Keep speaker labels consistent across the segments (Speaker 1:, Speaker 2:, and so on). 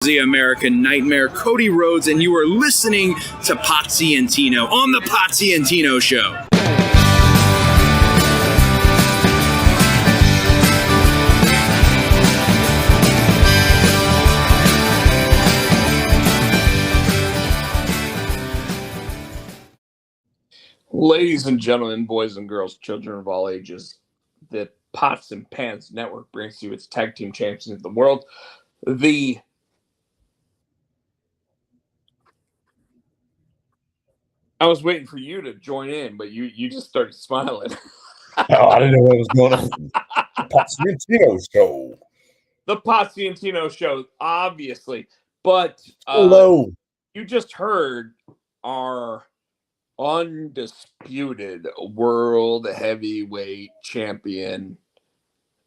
Speaker 1: The American Nightmare, Cody Rhodes, and you are listening to Potsy and Tino on the Potsy and Tino Show.
Speaker 2: Ladies and gentlemen, boys and girls, children of all ages, the Pots and Pans Network brings you its tag team champions of the world, I was waiting for you to join in, but you just started smiling.
Speaker 3: Oh, I didn't know what was going on. The Potsy and Tino Show.
Speaker 2: The Potsy and Tino Show, obviously. But
Speaker 3: Hello.
Speaker 2: You just heard our undisputed world heavyweight champion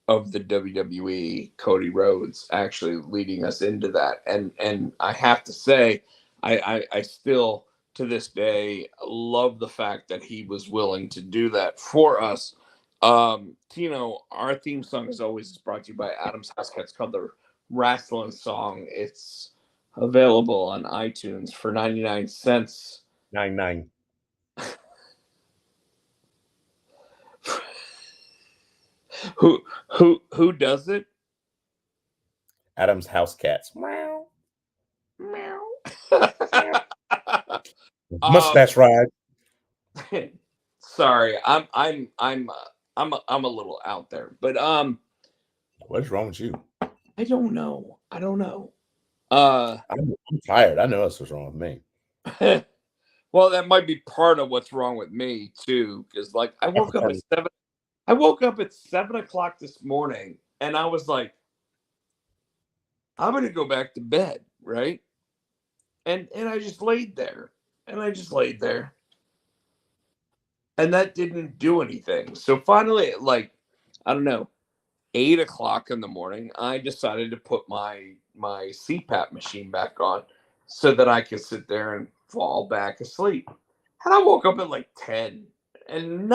Speaker 2: of the WWE, Cody Rhodes, actually leading us into that. And I have to say, I still to this day love the fact that he was willing to do that for us. Tino, our theme song is always brought to you by Adam's House Cats. It's called the Wrestling Song. It's available on iTunes for 99 cents.
Speaker 3: 99.
Speaker 2: Who does it?
Speaker 3: Adam's House Cats.
Speaker 2: Meow. Meow.
Speaker 3: Mustache ride.
Speaker 2: Sorry, I'm a little out there, but
Speaker 3: What's wrong with you?
Speaker 2: I don't know.
Speaker 3: I'm tired. I know that's what's wrong with me.
Speaker 2: Well, that might be part of what's wrong with me too, because like I woke up at 7 o'clock this morning, and I was like, I'm gonna go back to bed, right? And I just laid there, and that didn't do anything. So finally, like, I don't know, 8 o'clock in the morning, I decided to put my CPAP machine back on so that I could sit there and fall back asleep. And I woke up at like 10, and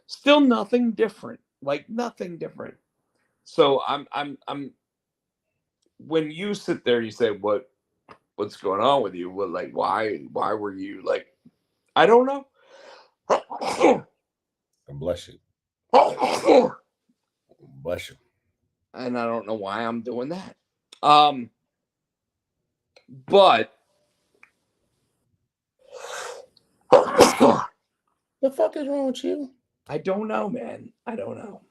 Speaker 2: still nothing different, like nothing different. So I'm when you sit there, you say, what's going on with you? What, like, why were you like, I don't know.
Speaker 3: Bless you. Bless you.
Speaker 2: And I don't know why I'm doing that. But
Speaker 3: The fuck is wrong with you?
Speaker 2: I don't know, man. I don't know.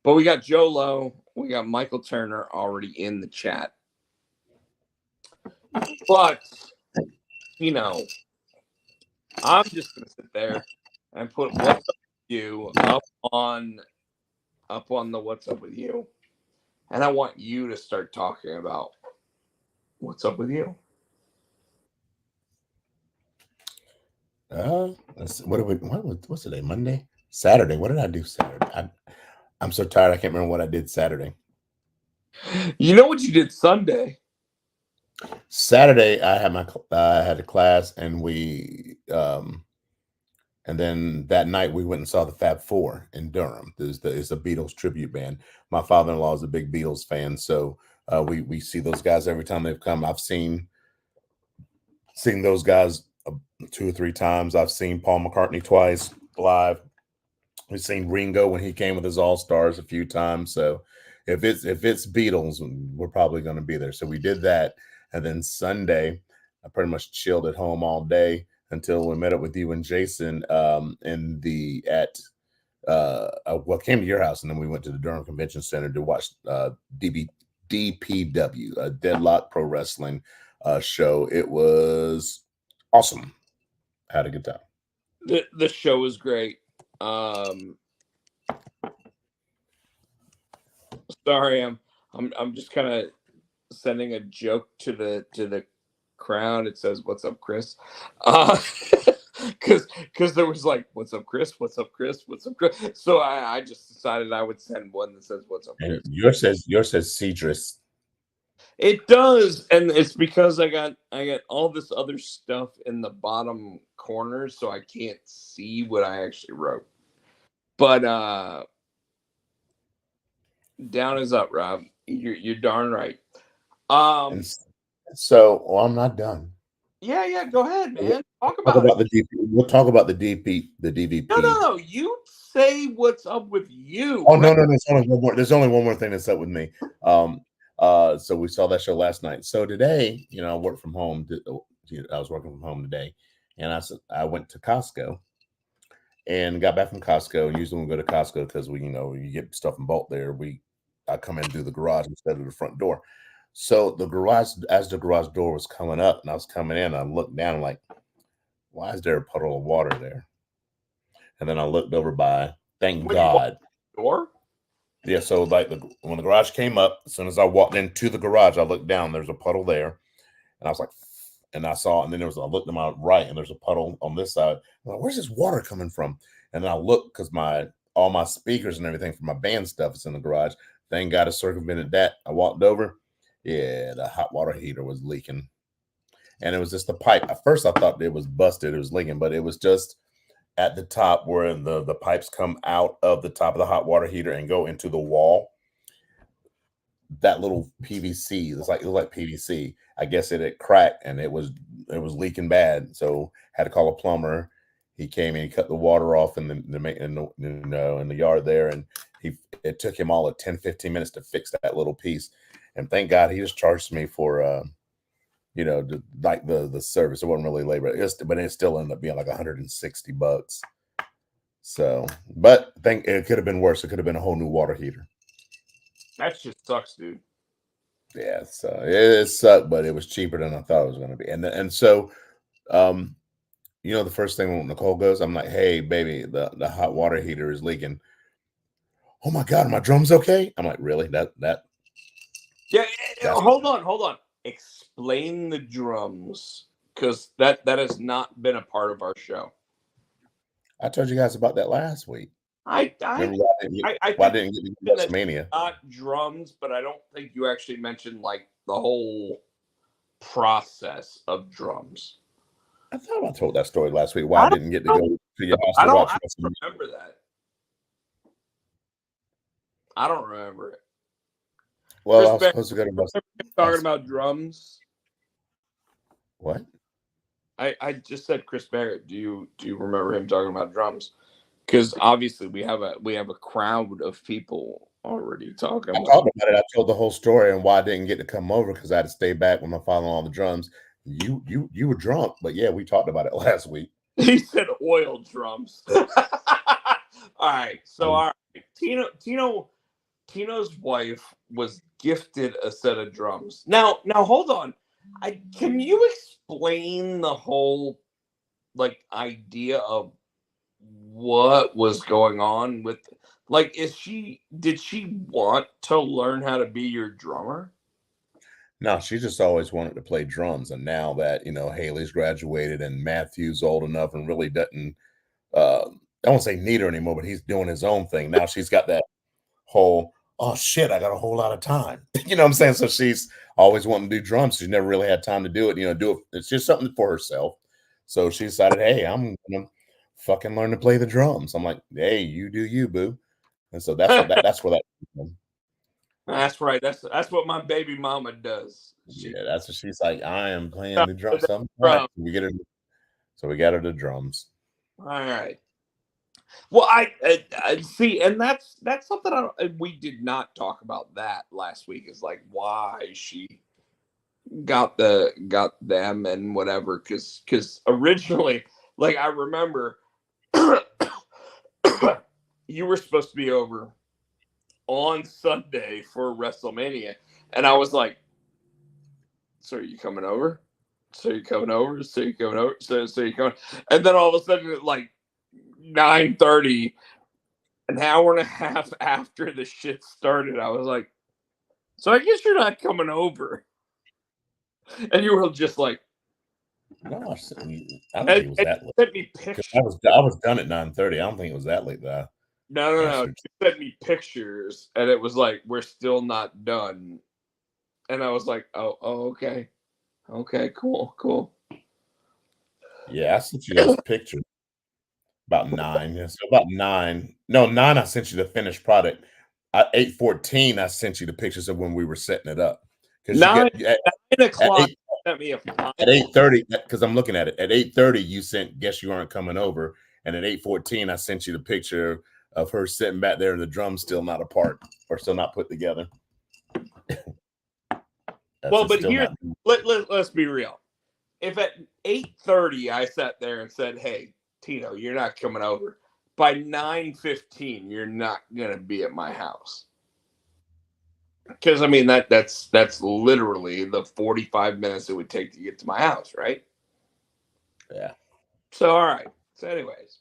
Speaker 2: But we got Joe Lowe. We got Michael Turner already in the chat. But, you know, I'm just going to sit there and put What's Up With You up on the What's Up With You. And I want you to start talking about what's up with you.
Speaker 3: What's today? Monday? Saturday. What did I do Saturday? I'm so tired. I can't remember what I did Saturday.
Speaker 2: You know what you did Sunday?
Speaker 3: Saturday, I had a class, and and then that night we went and saw the Fab Four in Durham. It's a Beatles tribute band. My father-in-law is a big Beatles fan, so we see those guys every time they've come. I've seen those guys 2 or 3 times. I've seen Paul McCartney twice live. We've seen Ringo when he came with his All-Stars a few times. So if it's Beatles, we're probably going to be there. So we did that, and then Sunday, I pretty much chilled at home all day until we met up with you and Jason came to your house, and then we went to the Durham Convention Center to watch DPW, a Deadlock Pro Wrestling show. It was awesome. I had a good time.
Speaker 2: The show was great. Sorry, I'm just kind of sending a joke to the crowd. It says, "What's up, Chris?" Because there was like, "What's up, Chris? What's up, Chris? What's up, Chris?" So I just decided I would send one that says, "What's up, Chris?"
Speaker 3: And yours says Cedrus.
Speaker 2: It does, and it's because I got all this other stuff in the bottom corner, so I can't see what I actually wrote. But down is up, Rob. You're darn right. Um.
Speaker 3: So, well, I'm not done.
Speaker 2: Yeah. Go ahead, man. Talk
Speaker 3: Talk
Speaker 2: about it.
Speaker 3: about the DP. We'll talk about the DP, the DVP.
Speaker 2: No. You say what's up with you.
Speaker 3: Oh no, there's only one more. There's only one more thing that's up with me. So we saw that show last night. So today, I work from home. I was working from home today, and I went to Costco and got back from Costco. And usually when we go to Costco because you get stuff in bulk there. I come in through the garage instead of the front door. So as the garage door was coming up, and I was coming in, I looked down. I'm like, why is there a puddle of water there? And then I looked over by. Thank God.
Speaker 2: Door?
Speaker 3: Yeah, so like when the garage came up, as soon as I walked into the garage, I looked down. There's a puddle there, and I was like, and I saw, and then I looked to my right, and there's a puddle on this side. I'm like, where's this water coming from? And then I looked because all my speakers and everything for my band stuff is in the garage. Thank God I circumvented that. I walked over. Yeah, the hot water heater was leaking, and it was just the pipe. At first, I thought it was busted. It was leaking, but it was just at the top where the pipes come out of the top of the hot water heater and go into the wall. That little PVC, it was like PVC. I guess it had cracked and it was leaking bad. So had to call a plumber. He came and he cut the water off in the yard there, and it took him all of 10-15 minutes to fix that little piece. And thank God he just charged me for like the service. It wasn't really labor, but it still ended up being like $160. So, but I think it could have been worse. It could have been a whole new water heater.
Speaker 2: That shit sucks, dude.
Speaker 3: Yeah, so it sucked, but it was cheaper than I thought it was going to be. And so, the first thing when Nicole goes, I'm like, hey, baby, the hot water heater is leaking. Oh my God, are my drums okay? I'm like, really?
Speaker 2: Yeah, hold on. Explain the drums, because that has not been a part of our show.
Speaker 3: I told you guys about that last week.
Speaker 2: I
Speaker 3: didn't get to WrestleMania.
Speaker 2: Not drums, but I don't think you actually mentioned like the whole process of drums.
Speaker 3: I thought I told that story last week. Why I didn't get to go to your house to watch WrestleMania.
Speaker 2: I don't remember that. I don't remember it.
Speaker 3: Well, I was supposed to go to WrestleMania.
Speaker 2: Talking about drums.
Speaker 3: What?
Speaker 2: I just said Chris Barrett. Do you remember him talking about drums? Because obviously we have a crowd of people already talking.
Speaker 3: I talked about it. I told the whole story and why I didn't get to come over because I had to stay back with my father on the drums. You were drunk, but yeah, we talked about it last week.
Speaker 2: He said oil drums. All right, so all right, Tino's wife was gifted a set of drums. Now hold on. Can you explain the whole idea of what was going on with did she want to learn how to be your drummer?
Speaker 3: No, she just always wanted to play drums, and now that Haley's graduated and Matthew's old enough and really doesn't I won't say need her anymore, but he's doing his own thing now. She's got that whole oh shit, I got a whole lot of time. You know what I'm saying? So she's always wanting to do drums. She's never really had time to do it. Do it. It's just something for herself. So she decided, hey, I'm gonna fucking learn to play the drums. I'm like, hey, you do you, boo. And so that's where that.
Speaker 2: That's right. That's what my baby mama does.
Speaker 3: Yeah, that's what she's like. I am playing the drums. Right. We get her. So we got her the drums.
Speaker 2: All right. Well, I see, and that's something we did not talk about that last week. Is like why she got them and whatever. Because originally, I remember you were supposed to be over on Sunday for WrestleMania, and I was like, "So are you coming over? So you're coming over? So you're coming over? So you're coming?" And then all of a sudden, 9:30, an hour and a half after the shit started, I was like, "So I guess you're not coming over." And you were just like,
Speaker 3: "No, I don't think it was that late."
Speaker 2: Sent me pictures.
Speaker 3: I was done at 9:30. I don't think it was that late though.
Speaker 2: No. You sent me pictures, and it was like, "We're still not done." And I was like, "Oh, okay, cool."
Speaker 3: Yeah, I sent you guys pictures. About 9. Yeah, so about 9. No, 9. I sent you the finished product. At 8:14, I sent you the pictures of when we were setting it up because you get
Speaker 2: 9 o'clock. Sent me a
Speaker 3: at 8:30 because I'm looking at it. At 8:30, you sent "Guess You Aren't Coming Over," and at 8:14, I sent you the picture of her sitting back there and the drums still not apart or still not put together.
Speaker 2: Well, but here's let's be real. If at 8:30 I sat there and said, "Hey, Tino, you're not coming over," by 9:15, you're not gonna be at my house. Because I mean that's literally the 45 minutes it would take to get to my house, right?
Speaker 3: Yeah.
Speaker 2: So all right. So anyways,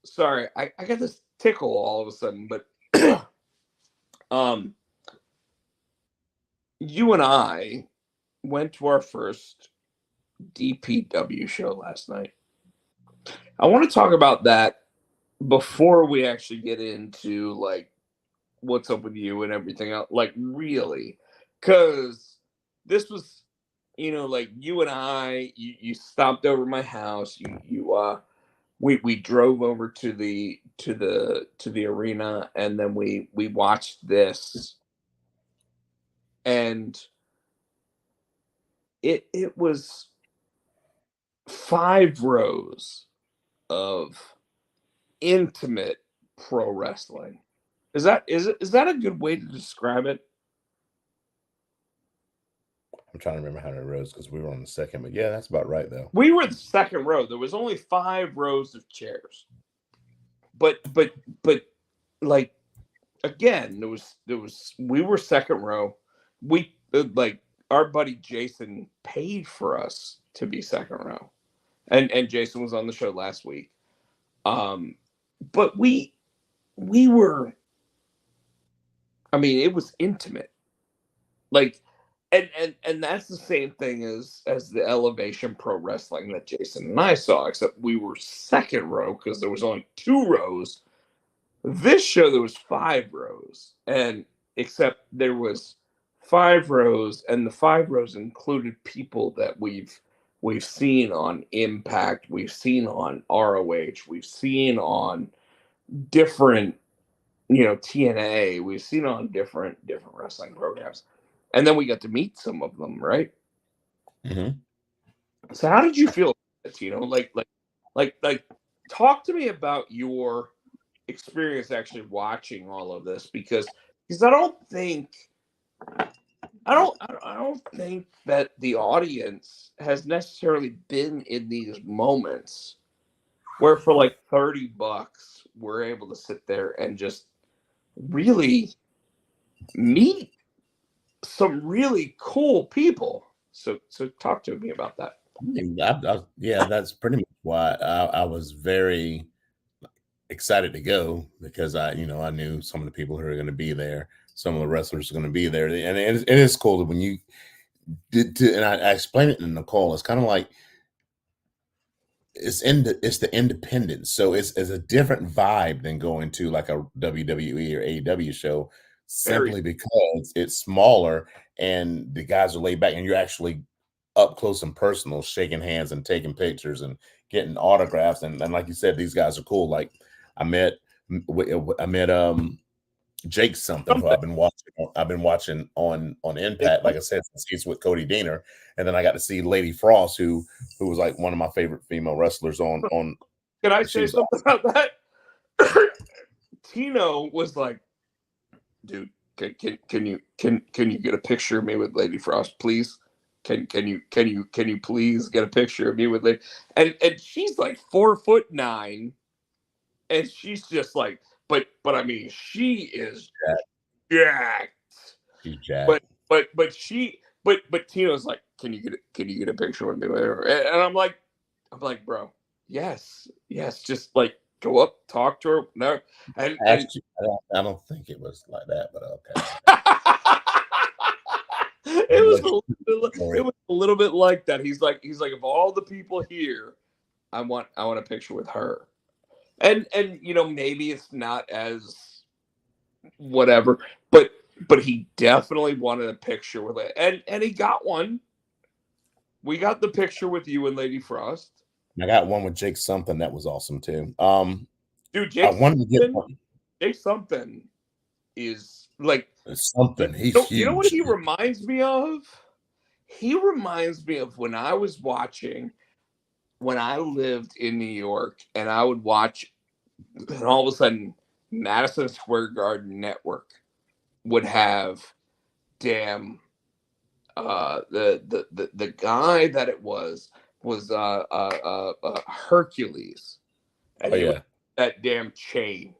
Speaker 2: sorry, I got this tickle all of a sudden, but you and I went to our first DPW show last night. I want to talk about that before we actually get into like what's up with you and everything else. Like really, because this was, like you and I, you stopped over my house. We drove over to the arena, and then we watched this, and it was 5 rows of intimate pro wrestling. Is that a good way to describe it?
Speaker 3: I'm trying to remember how many rows because we were on the second, but yeah, that's about right though.
Speaker 2: We were the second row. There was only 5 rows of chairs, but like again, there was we were second row. We like our buddy Jason paid for us to be second row, and Jason was on the show last week. But we were. I mean, it was intimate, like, and that's the same thing as the Elevation Pro Wrestling that Jason and I saw, except we were second row because there was only 2 rows. This show there was 5 rows, and except there was 5 rows, and the 5 rows included people that we've seen on Impact, we've seen on ROH, we've seen on different, TNA, we've seen on different wrestling programs, and then we got to meet some of them, right?
Speaker 3: Mm-hmm. So
Speaker 2: how did you feel, Like talk to me about your experience actually watching all of this, because I don't think that the audience has necessarily been in these moments where for like $30 we're able to sit there and just really meet some really cool people. So talk to me about that.
Speaker 3: Yeah, that's pretty much why I was very excited to go, because I knew some of the people who are going to be there, some of the wrestlers are going to be there, and it is cool that when you did to, and I explained it in the call. It's kind of like it's the independence, so it's a different vibe than going to like a WWE or AEW show, simply because it's smaller and the guys are laid back, and you're actually up close and personal, shaking hands and taking pictures and getting autographs, and like you said, these guys are cool. Like I met Jake something, who I've been watching on Impact, like I said, since he's with Cody Deaner, and then I got to see Lady Frost, who was like one of my favorite female wrestlers on.
Speaker 2: Can I say something about that? Tino was like, dude, can you get a picture of me with Lady Frost, please? Can you please get a picture of me with Lady? And she's like 4'9", and she's just like, but I mean, she is jacked.
Speaker 3: She's jacked.
Speaker 2: But Tino's like, can you get a picture with me? And I'm like, bro, yes, just like go up, talk to her. No, and
Speaker 3: actually, I don't think it was like that, but okay.
Speaker 2: It was a little bit like that. He's like, of all the people here, I want a picture with her. And maybe it's not as whatever, but he definitely wanted a picture with it, and he got one. We got the picture with you and Lady Frost,
Speaker 3: I got one with Jake something that was awesome too.
Speaker 2: Dude,
Speaker 3: I wanted to get one.
Speaker 2: Jake something is like
Speaker 3: Something. He's
Speaker 2: you know what
Speaker 3: huge.
Speaker 2: he reminds me of? He reminds me of when I was watching when I lived in New York and I would watch, and all of a sudden Madison Square Garden Network would have the guy that it was Hercules, and
Speaker 3: Oh
Speaker 2: he was
Speaker 3: yeah,
Speaker 2: that damn chain.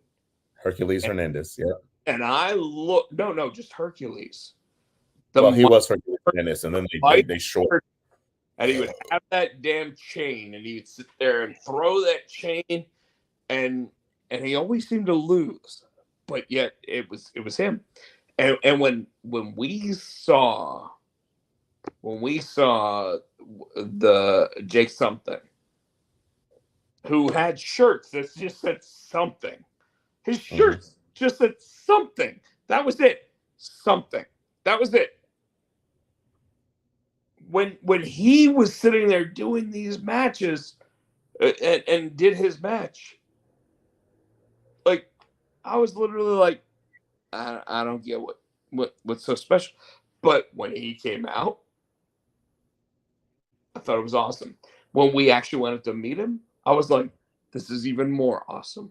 Speaker 3: Hercules Hernandez. Yeah.
Speaker 2: And I look, no, just Hercules.
Speaker 3: Well, he
Speaker 2: The
Speaker 3: was Hercules Hernandez, and then they short.
Speaker 2: and he would have that damn chain, and he'd sit there and throw that chain, and he always seemed to lose, but yet it was him. And when we saw the Jake something, who had shirts that just said something, his shirts just said something. That was it. Something. That was it. When he was sitting there doing these matches and did his match, like I was literally like, I don't get what's so special. But when he came out, I thought it was awesome. When we actually went up to meet him, I was like, this is even more awesome.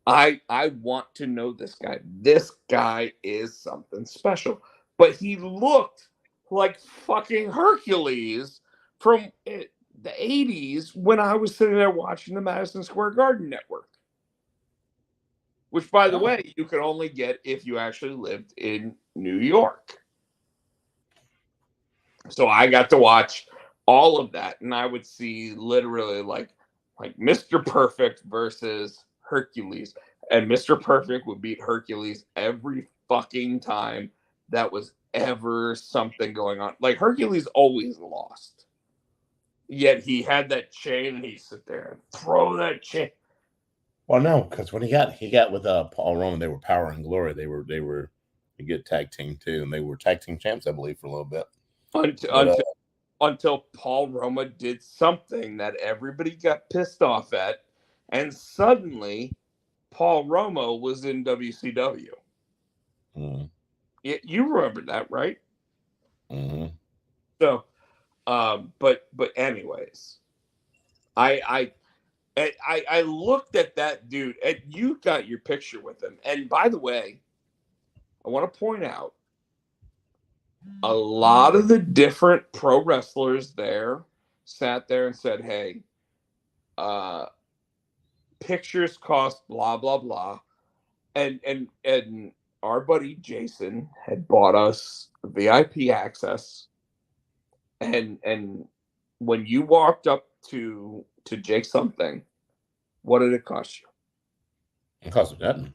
Speaker 2: I want to know this guy. This guy is something special. But he looked like fucking Hercules from the 80s when I was sitting there watching the Madison Square Garden Network. Which, by the way, you could only get if you actually lived in New York. So I got to watch all of that, and I would see literally like Mr. Perfect versus Hercules, and Mr. Perfect would beat Hercules every fucking time that was ever something going on. Like Hercules always lost, yet he had that chain, and he'd sit there and throw that chain.
Speaker 3: Well, no, because when he got with Paul Roman, they were Power and Glory. They were a good tag team too, and they were tag team champs, I believe, for a little bit.
Speaker 2: Until Paul Roma did something that everybody got pissed off at, and suddenly Paul Roma was in WCW. You remember that, right?
Speaker 3: Mm-hmm.
Speaker 2: So, but anyways, I looked at that dude, and you got your picture with him. And by the way, I want to point out a lot of the different pro wrestlers there sat there and said, hey, pictures cost blah blah blah, and our buddy Jason had bought us VIP access, and when you walked up to Jake something, what did it cost you?
Speaker 3: It cost nothing.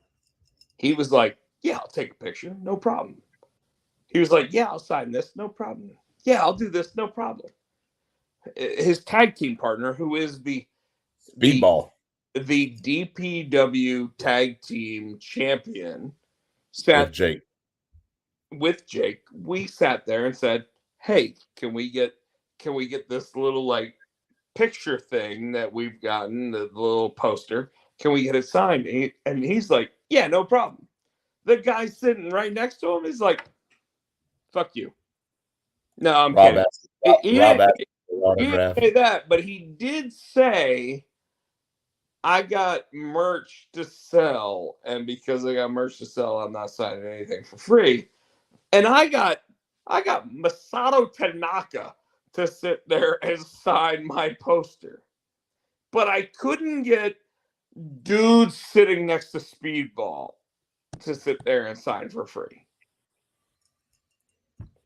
Speaker 2: He was like, yeah, I'll take a picture, no problem. He was like, yeah, I'll sign this, no problem. Yeah, I'll do this, no problem. His tag team partner, who is the
Speaker 3: Speedball,
Speaker 2: the DPW tag team champion, sat with Jake. We sat there and said, hey, can we get this little like picture thing that we've gotten, the little poster, can we get it signed? And he's like, yeah, no problem. The guy sitting right next to him is like, fuck you. No, I'm kidding. He didn't say that, but he did say, I got merch to sell, and because I got merch to sell, I'm not signing anything for free. And I got Masato Tanaka to sit there and sign my poster. But I couldn't get dudes sitting next to Speedball to sit there and sign for free.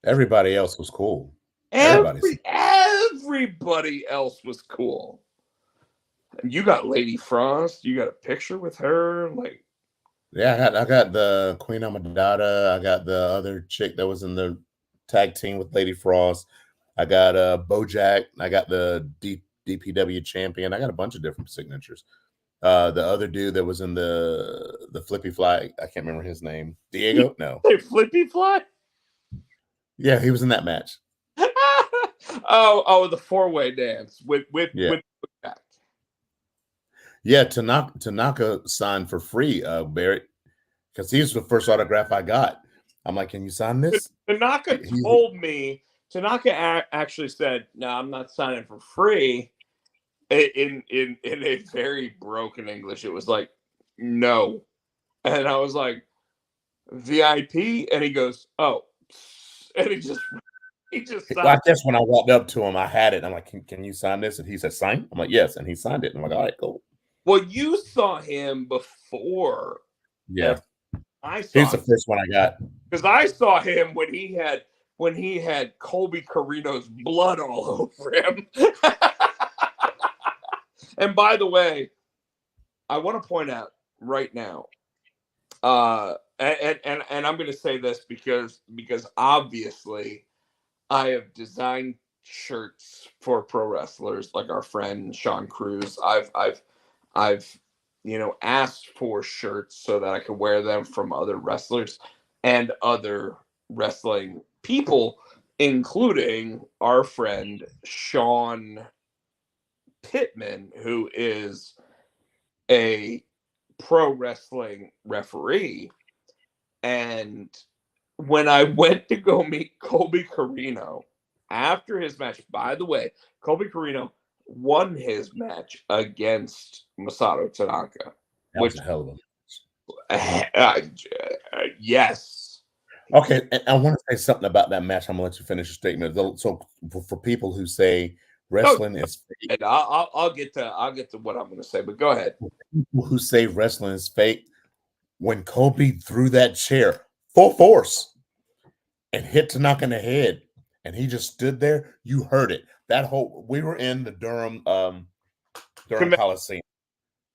Speaker 3: Everybody else was cool.
Speaker 2: Everybody else was cool. And you got Lady Frost. You got a picture with her, like.
Speaker 3: Yeah, I got the Queen Amadada. I got the other chick that was in the tag team with Lady Frost. I got Bojack. I got the DPW champion. I got a bunch of different signatures. The other dude that was in the Flippy Fly, I can't remember his name. Diego? No.
Speaker 2: Flippy Fly?
Speaker 3: Yeah, he was in that match.
Speaker 2: oh, the 4-way dance with Bojack.
Speaker 3: Yeah, Tanaka signed for free, Barrett, because he's the first autograph I got. I'm like, can you sign this?
Speaker 2: Tanaka told me. Tanaka actually said, "No, I'm not signing for free." In a very broken English, it was like, "No," and I was like, "VIP," and he goes, "Oh," and he just
Speaker 3: Well, I
Speaker 2: signed.
Speaker 3: guess when I walked up to him, I had it. I'm like, can you sign this? And he said, sign? I'm like, yes. And he signed it. I'm like, all right, cool.
Speaker 2: Well, you saw him before.
Speaker 3: Yeah.
Speaker 2: I
Speaker 3: He's
Speaker 2: saw
Speaker 3: the
Speaker 2: him
Speaker 3: first one I got.
Speaker 2: because I saw him when he had Colby Carino's blood all over him. And by the way, I want to point out right now, and I'm going to say this because obviously I have designed shirts for pro wrestlers like our friend Sean Cruz. I've asked for shirts so that I could wear them from other wrestlers and other wrestling people, including our friend Sean Pittman, who is a pro wrestling referee. And when I went to go meet Colby Carino after his match, by the way, Colby Carino won his match against Masato Tanaka,
Speaker 3: That was
Speaker 2: which
Speaker 3: a hell of a
Speaker 2: yes.
Speaker 3: Okay, and I want to say something about that match. I'm gonna let you finish your statement. So for people who say
Speaker 2: Oh,
Speaker 3: wrestling is fake,
Speaker 2: and I'll get to what I'm going to say, but go ahead.
Speaker 3: people who say wrestling is fake, when Kobe threw that chair full force and hit Tanaka in the head, and he just stood there, you heard it. We were in the Durham Coliseum,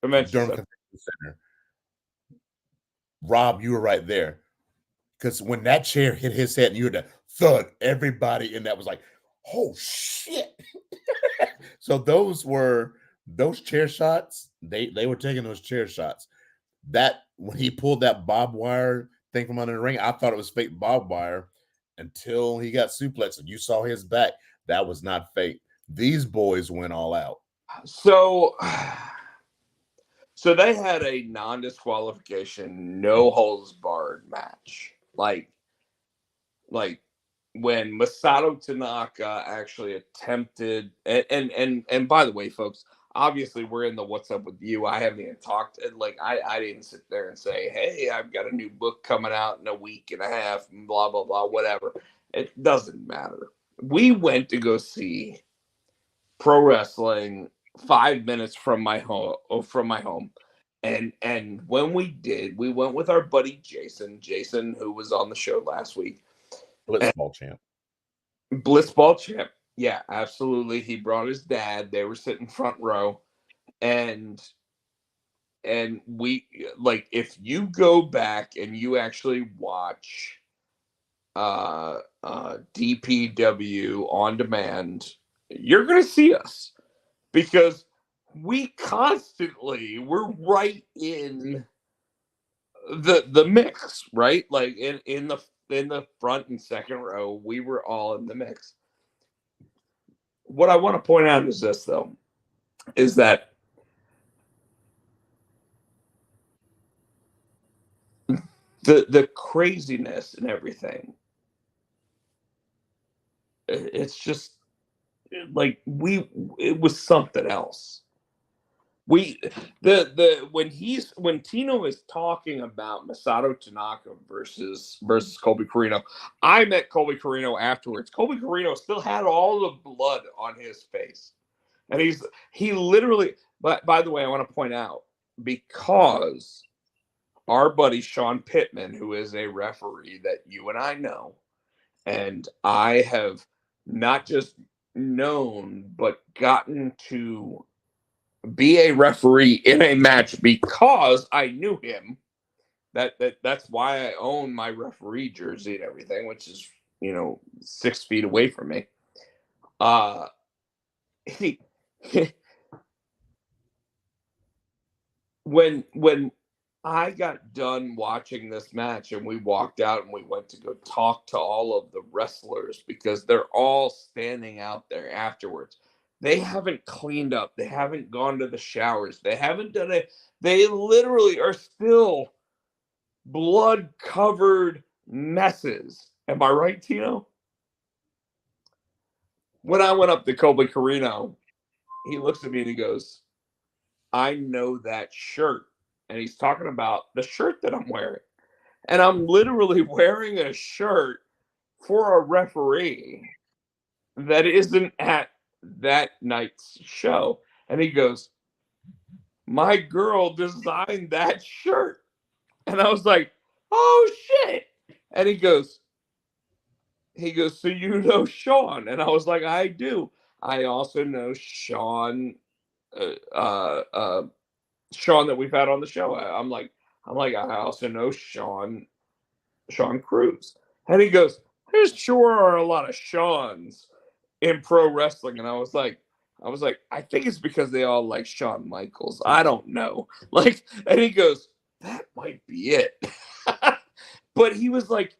Speaker 2: Convention
Speaker 3: Durham
Speaker 2: Center.
Speaker 3: Convention Center. Rob, you were right there. Because when that chair hit his head and you heard that thud, everybody in that was like, oh shit. So those chair shots, they were taking those chair shots. That when he pulled that barbed wire thing from under the ring, I thought it was fake barbed wire until he got suplexed and you saw his back. That was not fake. These boys went all out.
Speaker 2: So they had a non-disqualification, no holds barred match. Like when Masato Tanaka actually attempted, and by the way, folks, obviously we're in the what's up with you. I haven't even talked, like I didn't sit there and say, hey, I've got a new book coming out in a week and a half, and blah blah blah, whatever. It doesn't matter. We went to go see pro wrestling 5 minutes from my home, and when we did, we went with our buddy Jason, who was on the show last week.
Speaker 3: Blitzball champ.
Speaker 2: Blitzball champ. Yeah, absolutely. He brought his dad. They were sitting front row. And we, like, if you go back and you actually watch DPW on demand, you're gonna see us because we're right in the mix, right? Like in the front and second row, we were all in the mix. What I want to point out is this, though, is that the craziness and everything, it's just like it was something else. We when Tino is talking about Masato Tanaka versus Colby Carino, I met Colby Carino afterwards. Colby Carino still had all the blood on his face, and he literally. But by the way, I want to point out, because our buddy Sean Pittman, who is a referee that you and I know, and I have not just known but gotten to be a referee in a match because I knew him. That's why I own my referee jersey and everything, which is 6 feet away from me. He, when I got done watching this match and we walked out and we went to go talk to all of the wrestlers because they're all standing out there afterwards. They haven't cleaned up. They haven't gone to the showers. They haven't done it. They literally are still blood-covered messes. Am I right, Tino? When I went up to Colby Carino, he looks at me and he goes, I know that shirt. And he's talking about the shirt that I'm wearing. And I'm literally wearing a shirt for a referee that isn't at that night's show. And he goes, my girl designed that shirt. And I was like, oh shit. And he goes, so you know Sean? And I was like, I do. I also know Sean, Sean that we've had on the show. I'm like, I also know Sean Cruz. And he goes, there sure are a lot of Seans in pro wrestling. And I was like, I think it's because they all like Shawn Michaels. I don't know. Like, and he goes, that might be it. But he was like,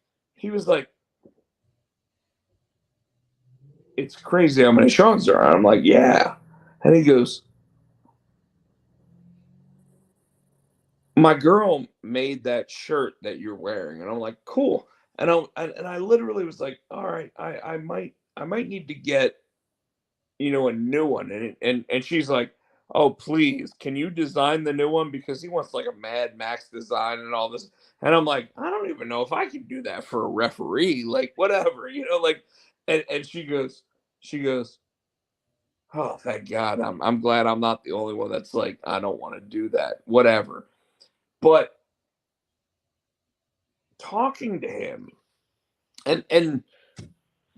Speaker 2: it's crazy how many Sean's there are. I'm like, yeah. And he goes, my girl made that shirt that you're wearing. And I'm like, cool. And I literally was like, all right, I might need to get, a new one. And she's like, oh, please, can you design the new one? Because he wants like a Mad Max design and all this. And I'm like, I don't even know if I can do that for a referee. Like, whatever, like, and she goes, oh, thank God. I'm glad I'm not the only one that's like, I don't want to do that. Whatever. But talking to him and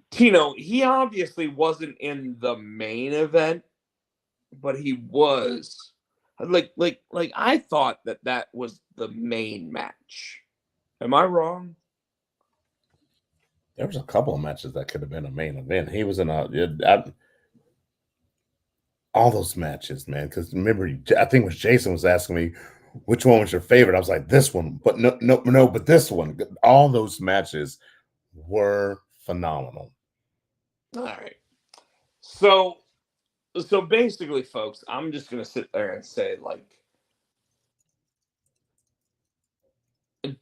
Speaker 2: Tino, he obviously wasn't in the main event, but he was like I thought that was the main match. Am I wrong?
Speaker 3: There was a couple of matches that could have been a main event. He was in all those matches, man. Because remember, I think it was Jason was asking me which one was your favorite. I was like, this one, but no, but this one. All those matches were phenomenal.
Speaker 2: All right. So basically, folks, I'm just gonna sit there and say, like,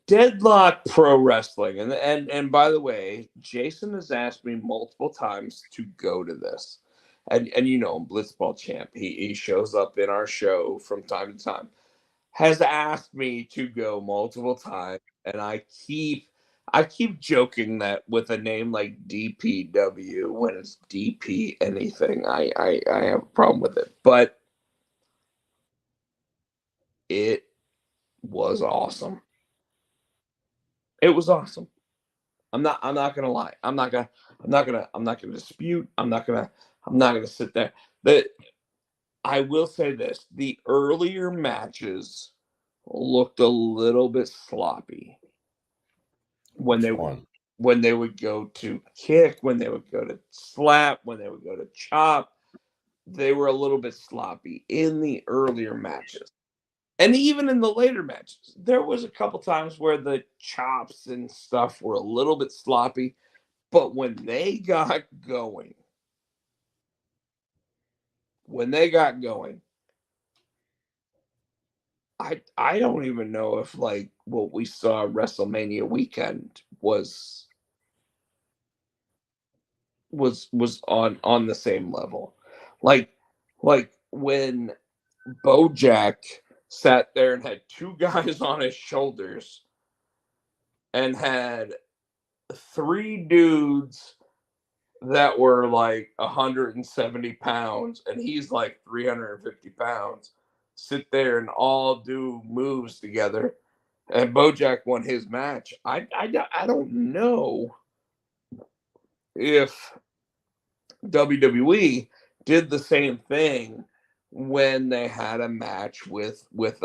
Speaker 2: Deadlock Pro Wrestling, and by the way, Jason has asked me multiple times to go to this, and him, Blitzball Champ. He shows up in our show from time to time. Has asked me to go multiple times, and I keep joking that with a name like DPW, when it's DP anything, I have a problem with it, but it was awesome. It was awesome. I'm not gonna lie. I'm not gonna dispute. I'm not gonna sit there. I will say this: the earlier matches looked a little bit sloppy when they would go to kick, when they would go to slap, when they would go to chop. They were a little bit sloppy in the earlier matches. And even in the later matches, there was a couple times where the chops and stuff were a little bit sloppy. But when they got going, I don't even know if like what we saw WrestleMania weekend was on the same level. Like when Bojack sat there and had two guys on his shoulders and had three dudes that were like 170 pounds and he's like 350 pounds sit there and all do moves together, and Bojack won his match. I don't know if WWE did the same thing when they had a match with what's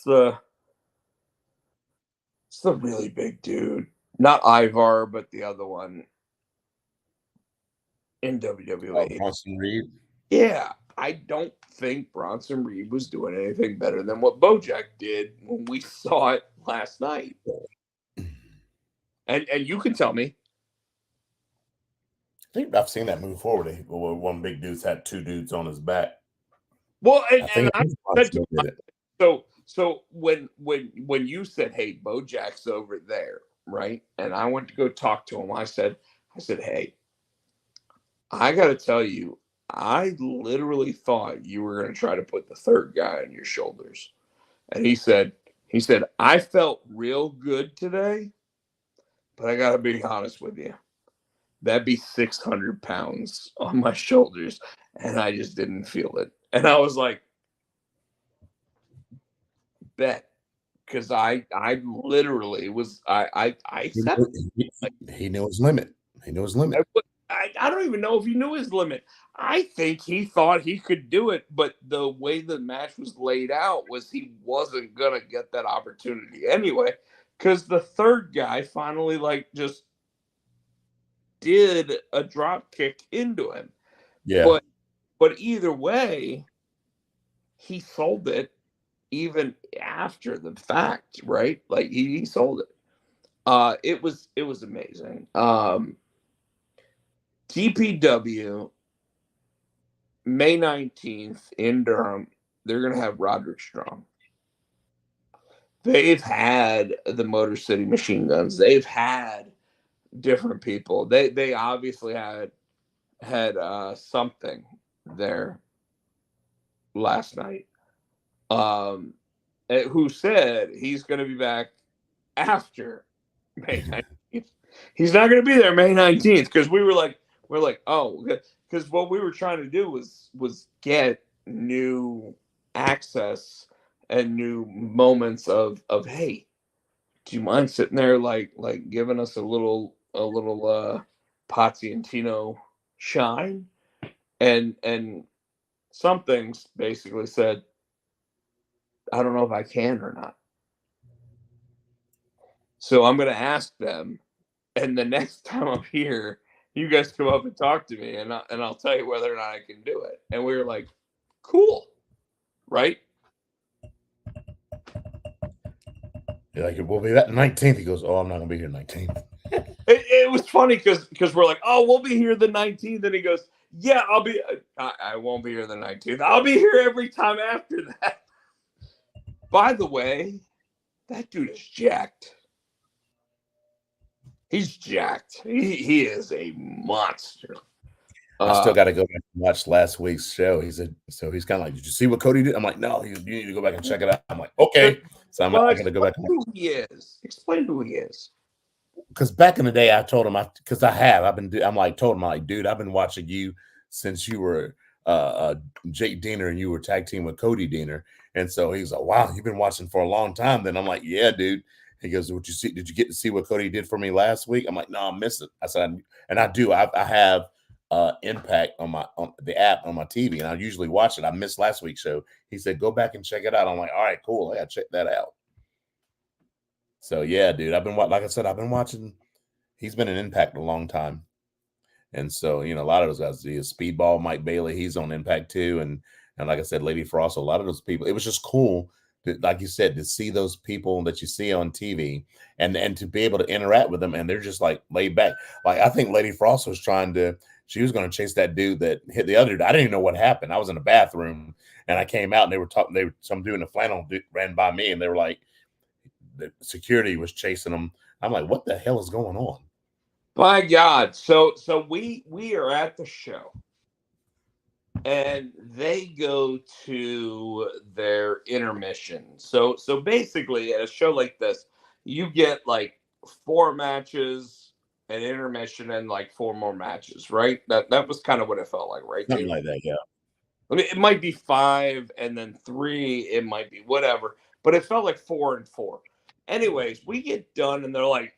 Speaker 2: the really big dude? Not Ivar, but the other one in WWE.
Speaker 3: Bronson Reed.
Speaker 2: Yeah, I don't think Bronson Reed was doing anything better than what Bojack did when we saw it last night. And you can tell me
Speaker 3: think I've seen that move forward. One big dude's had two dudes on his back.
Speaker 2: Well,
Speaker 3: I
Speaker 2: and
Speaker 3: think
Speaker 2: I
Speaker 3: Potsy
Speaker 2: said to
Speaker 3: did it.
Speaker 2: so when you said, "Hey, Bojack's over there," right? And I went to go talk to him. I said, "Hey, I got to tell you, I literally thought you were going to try to put the third guy on your shoulders." And he said, "I felt real good today, but I got to be honest with you. That'd be 600 pounds on my shoulders, and I just didn't feel it." And I was like, "Bet." Because I literally was I
Speaker 3: He
Speaker 2: accepted.
Speaker 3: knew, he knew his limit. He knew his limit.
Speaker 2: I don't even know if he knew his limit. I think he thought he could do it, but the way the match was laid out was he wasn't gonna get that opportunity anyway. Because the third guy finally just did a drop kick into him.
Speaker 3: Yeah.
Speaker 2: But either way, he sold it even after the fact, right? Like he sold it. It was amazing. TPW May 19th in Durham. They're gonna have Roderick Strong. They've had the Motor City Machine Guns. They've had different people. They obviously had something there last night. Who said he's gonna be back after May 19th. He's not going to be there May 19th because we're like, oh, because what we were trying to do was get new access and new moments of hey, do you mind sitting there like giving us a little Potsy and Tino shine? And some things basically said, I don't know if I can or not. So I'm going to ask them. And the next time I'm here, you guys come up and talk to me, and I'll tell you whether or not I can do it. And we were like, cool, right?
Speaker 3: You're like, we'll be that 19th. He goes, oh, I'm not gonna be here 19th.
Speaker 2: It was funny because we're like, oh, we'll be here the 19th, and he goes, yeah, I'll be. I won't be here the 19th. I'll be here every time after that. By the way, that dude is jacked. He's jacked. He is a monster.
Speaker 3: I still got to go back and watch last week's show. He's kind of like, did you see what Cody did? I'm like, no, you need to go back and check it out. I'm like, okay. So I'm going to go back.
Speaker 2: Who he is. Explain who he is.
Speaker 3: Because back in the day, I told him, I'm like, told him, I'm like, dude, I've been watching you since you were Jake Diener and you were tag team with Cody Diener. And so he's like, wow, you've been watching for a long time. Then I'm like, yeah, dude. He goes, what you see? Did you get to see what Cody did for me last week? I'm like, no, I missed it. I said, and I do. I have Impact on the app on my TV, and I usually watch it. I missed last week's show. He said, go back and check it out. I'm like, all right, cool. I got to check that out. So yeah, dude, like I said, I've been watching. He's been in Impact a long time, and so a lot of those guys. Speedball, Mike Bailey, he's on Impact too, and like I said, Lady Frost. A lot of those people. It was just cool, like you said, to see those people that you see on TV, and to be able to interact with them, and they're just like laid back. Like I think Lady Frost was she was going to chase that dude that hit the other dude. I didn't even know what happened. I was in the bathroom, and I came out, and they were talking. Some dude in a flannel ran by me, and they were like. The security was chasing them. I'm like, what the hell is going on?
Speaker 2: By God. So we are at the show and they go to their intermission. So basically at a show like this, you get like 4 matches, an intermission, and like 4 more matches, right? That was kind of what it felt like, right?
Speaker 3: Something like that, yeah.
Speaker 2: I mean, it might be 5 and then 3, it might be whatever, but it felt like 4 and 4. Anyways, we get done and they're like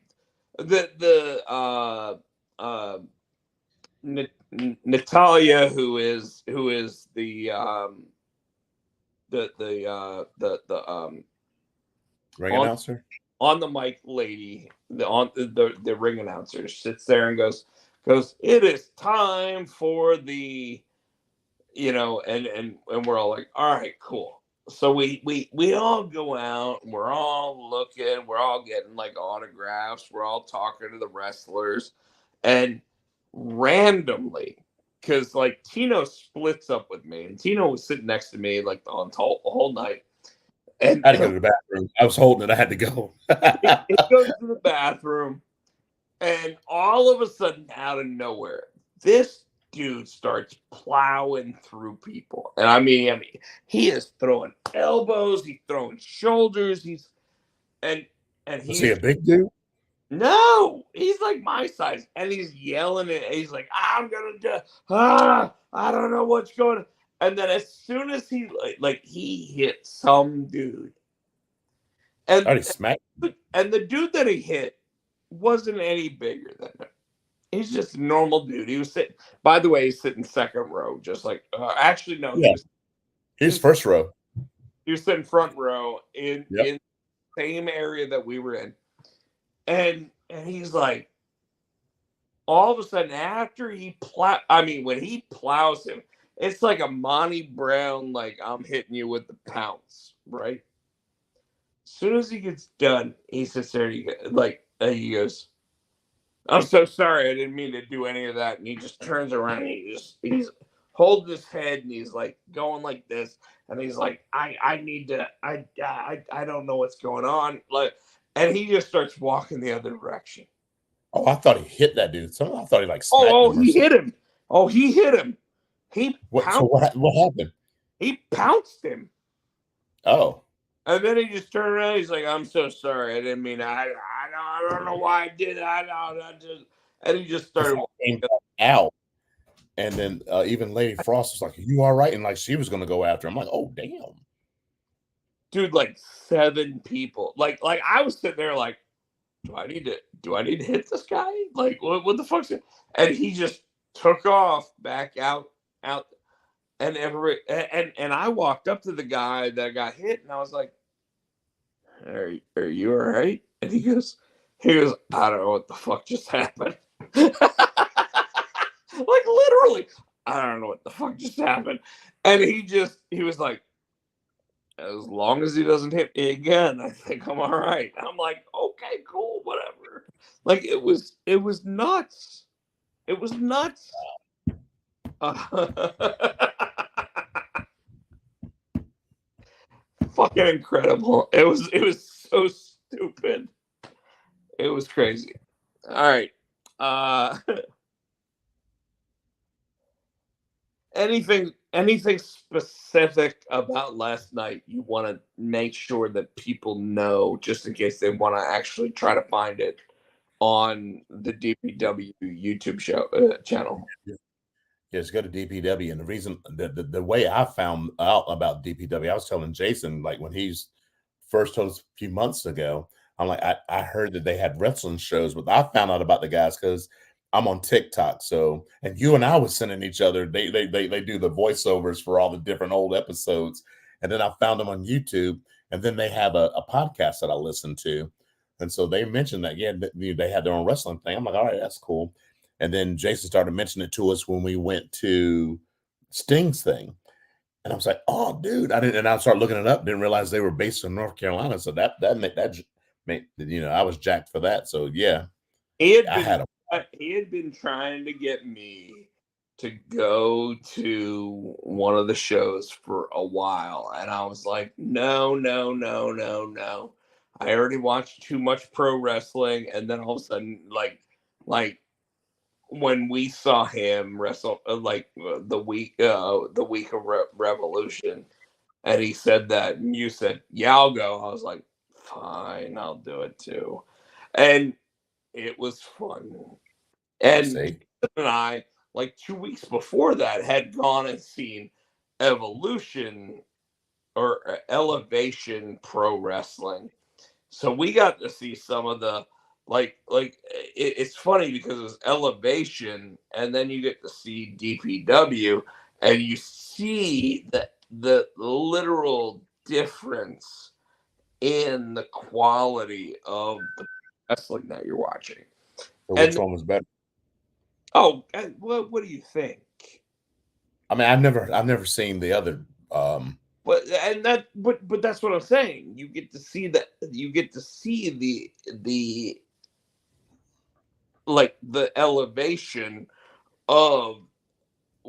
Speaker 2: Natalia, who is the
Speaker 3: ring announcer
Speaker 2: on the mic lady, the ring announcer sits there and goes, it is time for the and we're all like, all right, cool. So we all go out, we're all looking, we're all getting like autographs, we're all talking to the wrestlers, and randomly, because like Tino splits up with me, and Tino was sitting next to me like the whole night. And
Speaker 3: I had to go to the bathroom. I was holding it. I had to go.
Speaker 2: he goes to the bathroom, and all of a sudden, out of nowhere, this dude starts plowing through people. And I mean, he is throwing elbows, he's throwing shoulders, and
Speaker 3: Was he
Speaker 2: he's
Speaker 3: a big dude?
Speaker 2: no, he's like my size, and he's yelling and he's like, "I'm gonna do, I don't know what's going on." And then as soon as he he hit some dude,
Speaker 3: I
Speaker 2: and
Speaker 3: already smacked.
Speaker 2: the dude that he hit wasn't any bigger than him. He's just a normal dude. He was sitting. By the way, he's sitting second row, just like. Actually, no,
Speaker 3: Yeah. He's first row.
Speaker 2: He was sitting front row in
Speaker 3: Yep.
Speaker 2: the same area that we were in, and he's like, all of a sudden after when he plows him, it's like a Monty Brown, like I'm hitting you with the pounce, right? As soon as he gets done, he sits there. He goes, "I'm so sorry. I didn't mean to do any of that." And he just turns around. And he's holding his head and he's like going like this. And he's like, I need to. I don't know what's going on. Like, and he just starts walking the other direction.
Speaker 3: Oh, I thought he hit that dude. I thought he like smacked him.
Speaker 2: He hit him. Oh, he hit him.
Speaker 3: What happened?
Speaker 2: He pounced him.
Speaker 3: Oh.
Speaker 2: And then he just turned around. He's like, "I'm so sorry. I didn't mean. I don't know why I did that. And he just started
Speaker 3: walking out. And then even Lady Frost was like, "Are you all right?" And like she was going to go after him. I'm like, "Oh damn,
Speaker 2: dude!" Like 7 people. Like I was sitting there like, do I need to hit this guy? Like what the fuck's it? And he just took off back out. And and I walked up to the guy that got hit, and I was like, Are you all right? And he goes, "I don't know what the fuck just happened." Like literally, I don't know what the fuck just happened. And he was like, "As long as he doesn't hit me again, I think I'm all right." I'm like, "Okay, cool, whatever." Like it was nuts. It was nuts. Fucking incredible. It was so stupid. It was crazy. All right. Anything specific about last night you want to make sure that people know, just in case they want to actually try to find it on the DPW YouTube channel?
Speaker 3: Yes, go to DPW. And the reason the way I found out about DPW, I was telling Jason, like when he's first told us a few months ago, I'm like, I heard that they had wrestling shows, but I found out about the guys because I'm on TikTok. So, and you and I was sending each other, they do the voiceovers for all the different old episodes. And then I found them on YouTube, and then they have a podcast that I listen to. And so they mentioned that, yeah, they had their own wrestling thing. I'm like, all right, that's cool. And then Jason started mentioning it to us when we went to Sting's thing. And I was like, "Oh, dude!" And I started looking it up. Didn't realize they were based in North Carolina. So that made I was jacked for that. So yeah,
Speaker 2: he had been trying to get me to go to one of the shows for a while, and I was like, no. I already watched too much pro wrestling, and then all of a sudden, like when we saw him wrestle, the week of Revolution, and he said that, and you said, "Yeah, I'll go." I was like, "Fine, I'll do it too," and it was fun. And I, like 2 weeks before that, had gone and seen Evolution or Elevation Pro Wrestling. So we got to see some of the it's funny because it was Elevation, and then you get to see DPW, and you see the literal difference in the quality of the wrestling that you're watching.
Speaker 3: Which one was better?
Speaker 2: Oh, what do you think?
Speaker 3: I mean, I've never seen the other.
Speaker 2: But that's what I'm saying. You get to see that. You get to see the Elevation of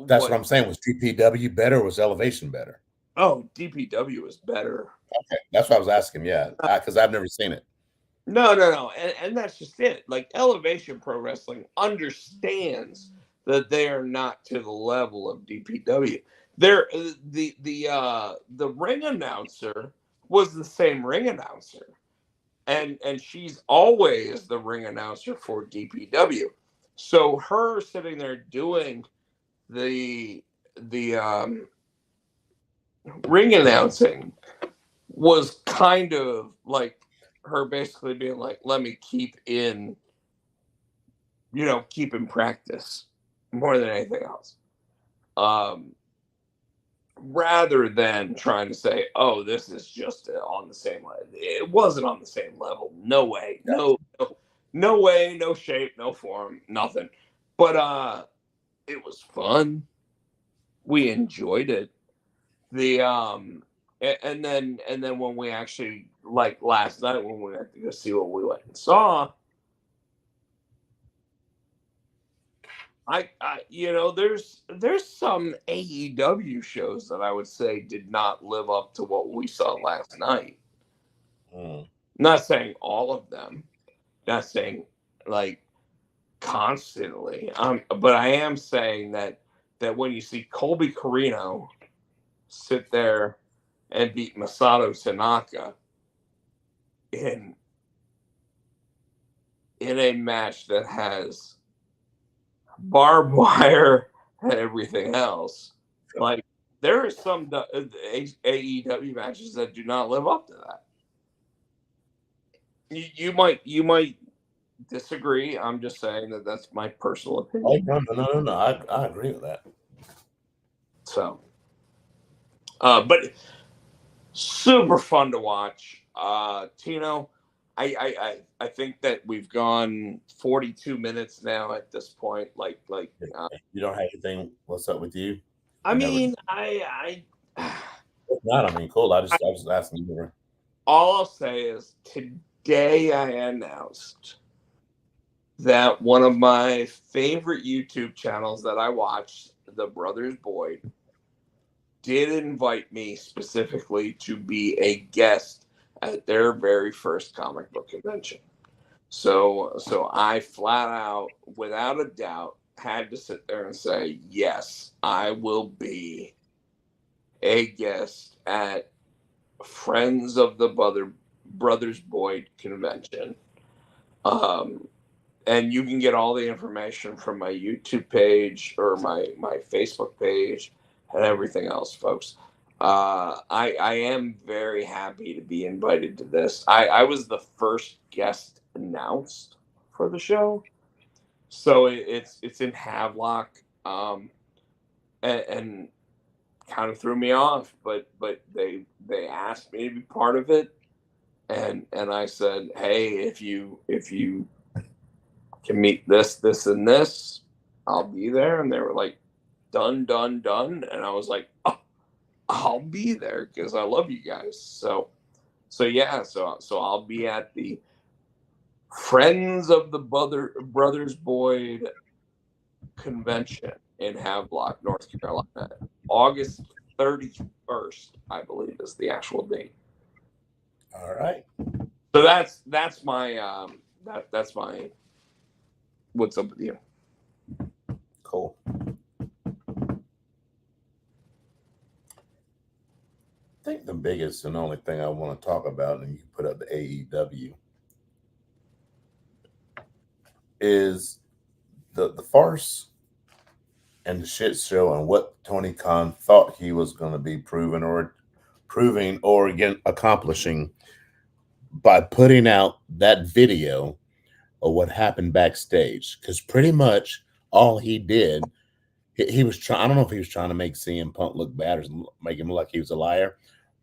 Speaker 3: That's what I'm saying. Was DPW better or was Elevation better?
Speaker 2: Oh, DPW is better.
Speaker 3: Okay, that's what I was asking. Yeah, because I've never seen it.
Speaker 2: No, and that's just it. Like Elevation Pro Wrestling understands that they are not to the level of DPW. They're the ring announcer was the same ring announcer, and she's always the ring announcer for DPW. So her sitting there doing the ring announcing was kind of like her basically being like, let me keep in practice more than anything else. Rather than trying to say, oh, this is just on the same level. It wasn't on the same level. No way. No way, no shape, no form, nothing. But it was fun. We enjoyed it. The and then when we actually, like last night when we went to go see what we went and saw, I there's some AEW shows that I would say did not live up to what we saw last night. Not saying all of them, not saying like constantly. But I am saying that when you see Colby Carino sit there and beat Masato Tanaka in a match that has barbed wire and everything else, like there are some AEW matches that do not live up to that. You might disagree. I'm just saying that that's my personal opinion.
Speaker 3: No. I agree with that.
Speaker 2: So, but super fun to watch. Tino, I think that we've gone 42 minutes now at this point. Like
Speaker 3: You don't have anything. What's up with you?
Speaker 2: I mean,
Speaker 3: If not, I mean, cool. I was asking you.
Speaker 2: All I'll say is today I announced that one of my favorite YouTube channels that I watch, The Brothers Boyd, did invite me specifically to be a guest at their very first comic book convention. So I flat out, without a doubt, had to sit there and say, yes, I will be a guest at Friends of the Brothers Boyd convention. And you can get all the information from my YouTube page or my Facebook page and everything else, folks. I am very happy to be invited to this. I was the first guest announced for the show, so it's in Havelock, and kind of threw me off. But they asked me to be part of it, and I said, hey, if you can meet this, and this, I'll be there. And they were like, done. And I was like, oh, I'll be there because I love you guys. So yeah, so I'll be at the Friends of the Brothers Boyd convention in Havelock, North Carolina, August 31st, I believe is the actual date.
Speaker 3: All right.
Speaker 2: So that's my that's my what's up with you.
Speaker 3: Cool. I think the biggest and only thing I want to talk about, and you put up the AEW, is the farce and the shit show and what Tony Khan thought he was going to be proving or again accomplishing by putting out that video of what happened backstage. Because pretty much all he did, he was trying. I don't know if he was trying to make CM Punk look bad or make him look like he was a liar,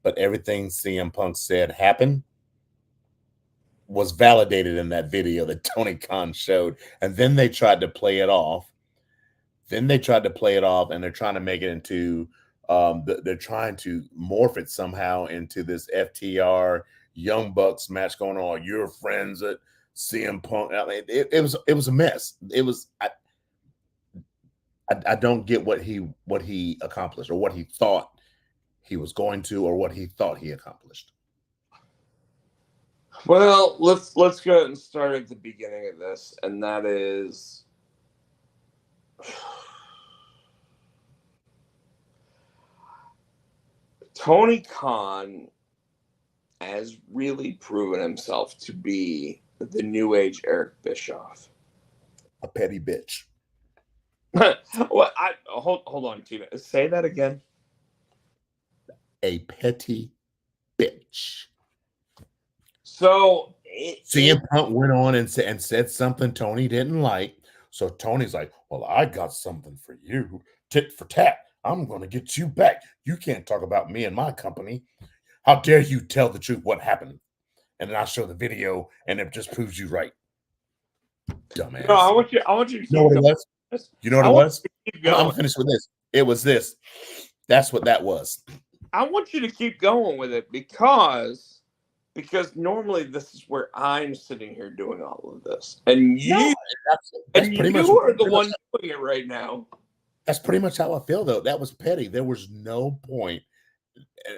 Speaker 3: but everything CM Punk said happened was validated in that video that Tony Khan showed. And then they tried to play it off. And they're trying to make it into, they're trying to morph it somehow into this FTR Young Bucks match going on. You're friends at CM Punk. I mean, it was a mess. I don't get what he accomplished or what he thought he was going to or what he thought he accomplished.
Speaker 2: Well, let's go ahead and start at the beginning of this, and that is Tony Khan has really proven himself to be the new age Eric Bischoff.
Speaker 3: A petty bitch.
Speaker 2: Well, hold on, Tina. Say that again.
Speaker 3: A petty bitch.
Speaker 2: So
Speaker 3: CM Punk went on and said something Tony didn't like. So Tony's like, "Well, I got something for you, tit for tat. I'm going to get you back. You can't talk about me and my company. How dare you tell the truth? What happened?" And then I show the video, and it just proves you right. Dumbass.
Speaker 2: No, I want you to
Speaker 3: You know what it was? You know what it was? I'm finished with this. It was this. That's what that was.
Speaker 2: I want you to keep going with it because normally this is where I'm sitting here doing all of this, and you
Speaker 3: that's pretty much
Speaker 2: are the one doing it right now.
Speaker 3: That's pretty much how I feel, though. That was petty. There was no point.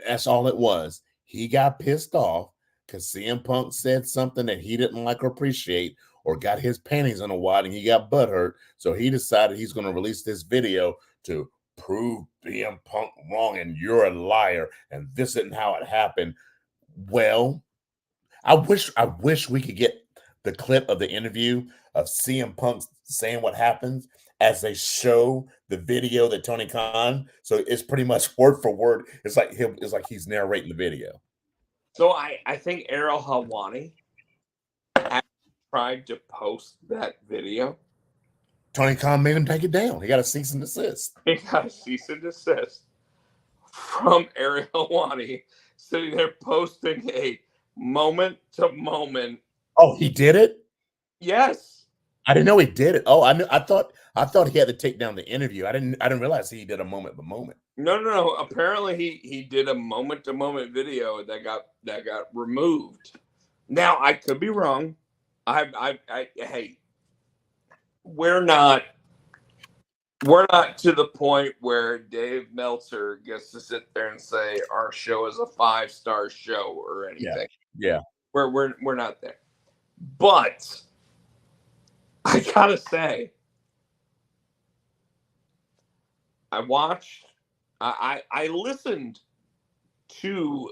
Speaker 3: That's all it was. He got pissed off because CM Punk said something that he didn't like or appreciate, or got his panties in a wad and he got butthurt. So he decided he's going to release this video to prove CM Punk wrong and you're a liar and this isn't how it happened. Well, I wish we could get the clip of the interview of CM Punk saying what happens as they show the video that Tony Khan. So it's pretty much word for word. It's like he's narrating the video.
Speaker 2: So I think Ariel Helwani tried to post that video.
Speaker 3: Tony Khan made him take it down. He got a cease and desist.
Speaker 2: He got a cease and desist from Ariel Helwani sitting there posting a moment to moment.
Speaker 3: Oh, he did it?
Speaker 2: Yes.
Speaker 3: I didn't know he did it. Oh, I thought he had to take down the interview. I didn't realize he did a moment to moment.
Speaker 2: No. Apparently he did a moment to moment video that got removed. Now I could be wrong. Hey, we're not to the point where Dave Meltzer gets to sit there and say our show is a 5-star show or anything.
Speaker 3: Yeah.
Speaker 2: We're not there. But I gotta say, I listened to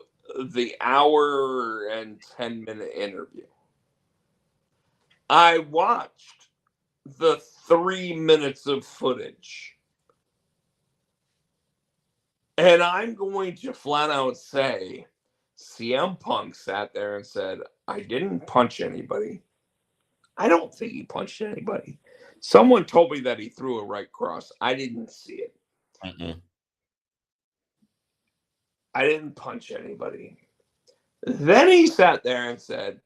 Speaker 2: the hour and 10-minute interview. I watched the 3 minutes of footage. And I'm going to flat out say, CM Punk sat there and said, I didn't punch anybody. I don't think he punched anybody. Someone told me that he threw a right cross. I didn't see it.
Speaker 3: Mm-mm.
Speaker 2: I didn't punch anybody. Then he sat there and said,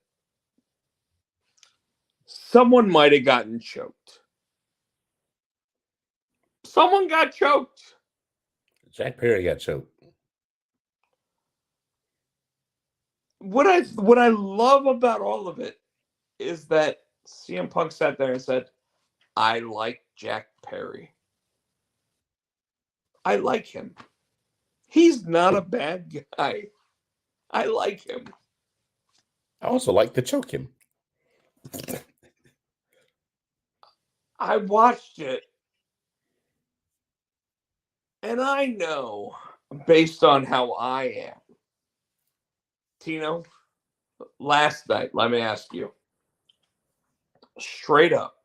Speaker 2: someone might have gotten choked. Someone got choked.
Speaker 3: Jack Perry got choked.
Speaker 2: What I love about all of it is that CM Punk sat there and said, I like Jack Perry. I like him. He's not a bad guy. I like him.
Speaker 3: I also like to choke him.
Speaker 2: I watched it. And I know, based on how I am, Tino, last night, let me ask you, straight up,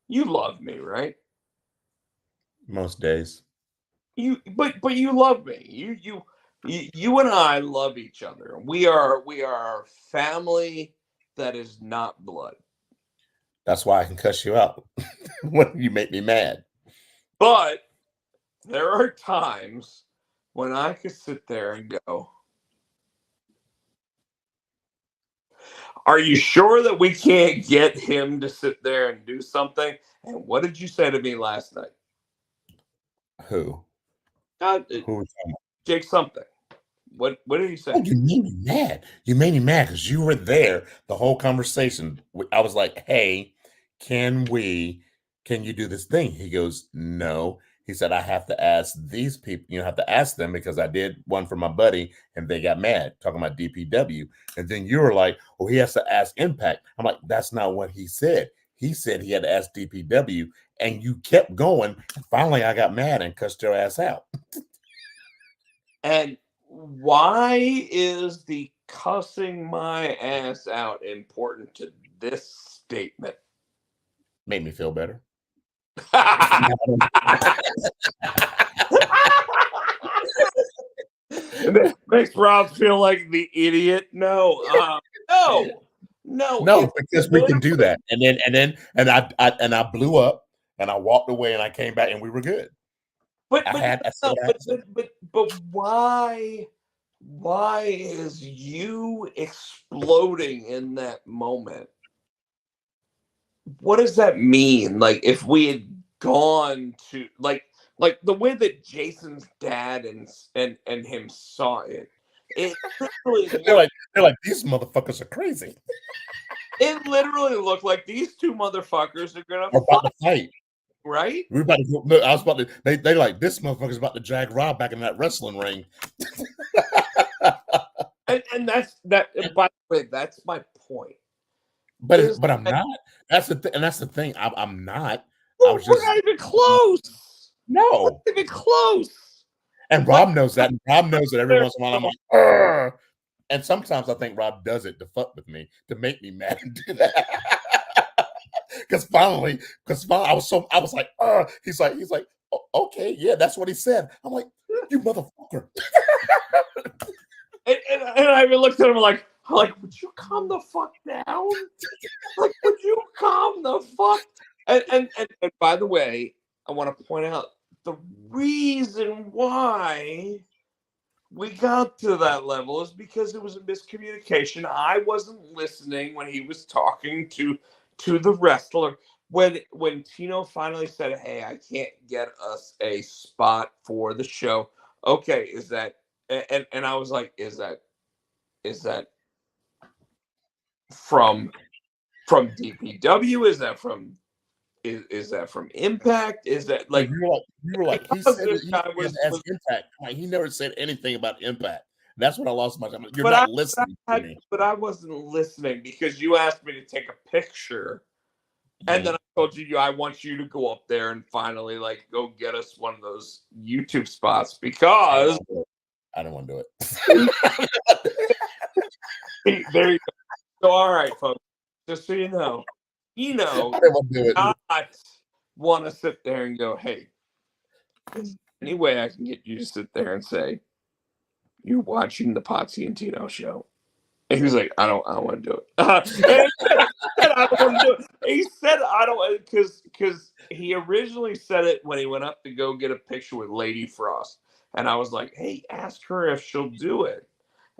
Speaker 2: you love me, right?
Speaker 3: Most days.
Speaker 2: But you love me. You and I love each other. We are family that is not blood.
Speaker 3: That's why I can cuss you out when you make me mad.
Speaker 2: But there are times when I could sit there and go, are you sure that we can't get him to sit there and do something? And what did you say to me last night?
Speaker 3: Who? Who?
Speaker 2: Jake something. What did he say?
Speaker 3: Oh, you made me mad. You made me mad because you were there the whole conversation. I was like, hey, can we can you do this thing? He goes, no. He said, I have to ask these people, have to ask them because I did one for my buddy and they got mad talking about DPW. And then you were like, oh, he has to ask Impact. I'm like, that's not what he said. He said he had to ask DPW and you kept going. And finally, I got mad and cussed your ass out.
Speaker 2: And why is the cussing my ass out important to this statement?
Speaker 3: Made me feel better.
Speaker 2: It makes Rob feel like the idiot. No,
Speaker 3: because we can do that. And I blew up and I walked away and I came back and we were good.
Speaker 2: But why is you exploding in that moment? What does that mean? Like, if we had gone to like the way that Jason's dad and him saw it, it literally
Speaker 3: they're like these motherfuckers are crazy.
Speaker 2: It literally looked like these two motherfuckers are gonna
Speaker 3: fight.
Speaker 2: Right?
Speaker 3: We're about to go. I was about to. They like this motherfucker's about to drag Rob back in that wrestling ring.
Speaker 2: and that's that. By the way, that's my point.
Speaker 3: But I'm not. That's the thing. I'm not.
Speaker 2: Well, we're not even close.
Speaker 3: No,
Speaker 2: we're not even close.
Speaker 3: And Rob knows that. And Rob knows that every once in a while I'm like, Argh! And sometimes I think Rob does it to fuck with me, to make me mad and do that. Because finally, I was like, he's like, okay, yeah, that's what he said. I'm like, you motherfucker.
Speaker 2: and I even looked at him like, would you calm the fuck down? Like, would you calm the fuck? And by the way, I want to point out the reason why we got to that level is because it was a miscommunication. I wasn't listening when he was talking to the wrestler. When Tino finally said, "Hey, I can't get us a spot for the show." Okay, is that and I was like, is that from DPW? Is that from Impact? Is that like
Speaker 3: you were like he said that he has Impact? Like he never said anything about Impact. That's what I lost my time. You're not listening to me.
Speaker 2: But I wasn't listening because you asked me to take a picture. And then I told you, I want you to go up there and finally like go get us one of those YouTube spots because
Speaker 3: I don't want to do it.
Speaker 2: There you go. So all right, folks, just so you know, I don't want to sit there and go, hey, is there any way I can get you to sit there and say you're watching the Potsy and Tino show? And he was like, I don't want to do it. I don't want to do it. He said, I don't, because he originally said it when he went up to go get a picture with Lady Frost. And I was like, hey, ask her if she'll do it.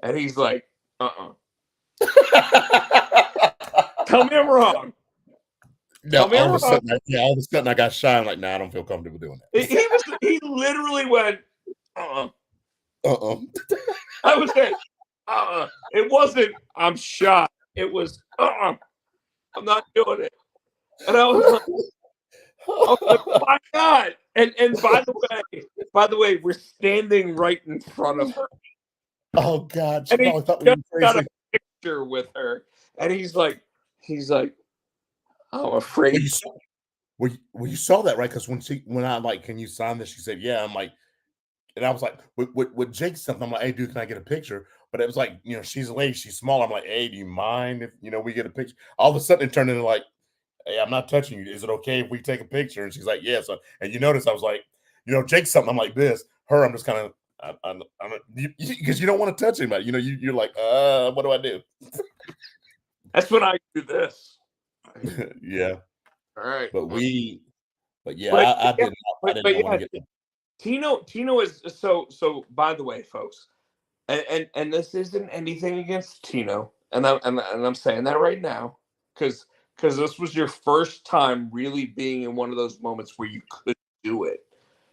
Speaker 2: And he's like, Tell me I'm wrong.
Speaker 3: No, all of a sudden I got shy. I'm like, nah, I don't feel comfortable doing
Speaker 2: that. He literally went, I was saying, it wasn't, I'm shy. It was, I'm not doing it. And I was like, oh my God. And by the way, we're standing right in front of her.
Speaker 3: Oh God.
Speaker 2: She probably thought we were crazy. Got a picture with her. And he's like, I'm afraid.
Speaker 3: Well, you saw that, right? Because when I'm like, can you sign this? She said, yeah. I'm like, and I was like, with Jake something, I'm like, hey, dude, can I get a picture? But it was like, she's a lady, she's small. I'm like, hey, do you mind if we get a picture? All of a sudden, it turned into like, hey, I'm not touching you. Is it okay if we take a picture? And she's like, yes. Yeah. And you notice I was like, Jake something. I'm like this. Her, I'm just kind of, because you don't want to touch anybody. You're like, what do I do?
Speaker 2: That's when I do this.
Speaker 3: Yeah.
Speaker 2: All right.
Speaker 3: I didn't want to get them.
Speaker 2: Tino is so by the way, folks, and this isn't anything against Tino, and I'm saying that right now because this was your first time really being in one of those moments where you could do it.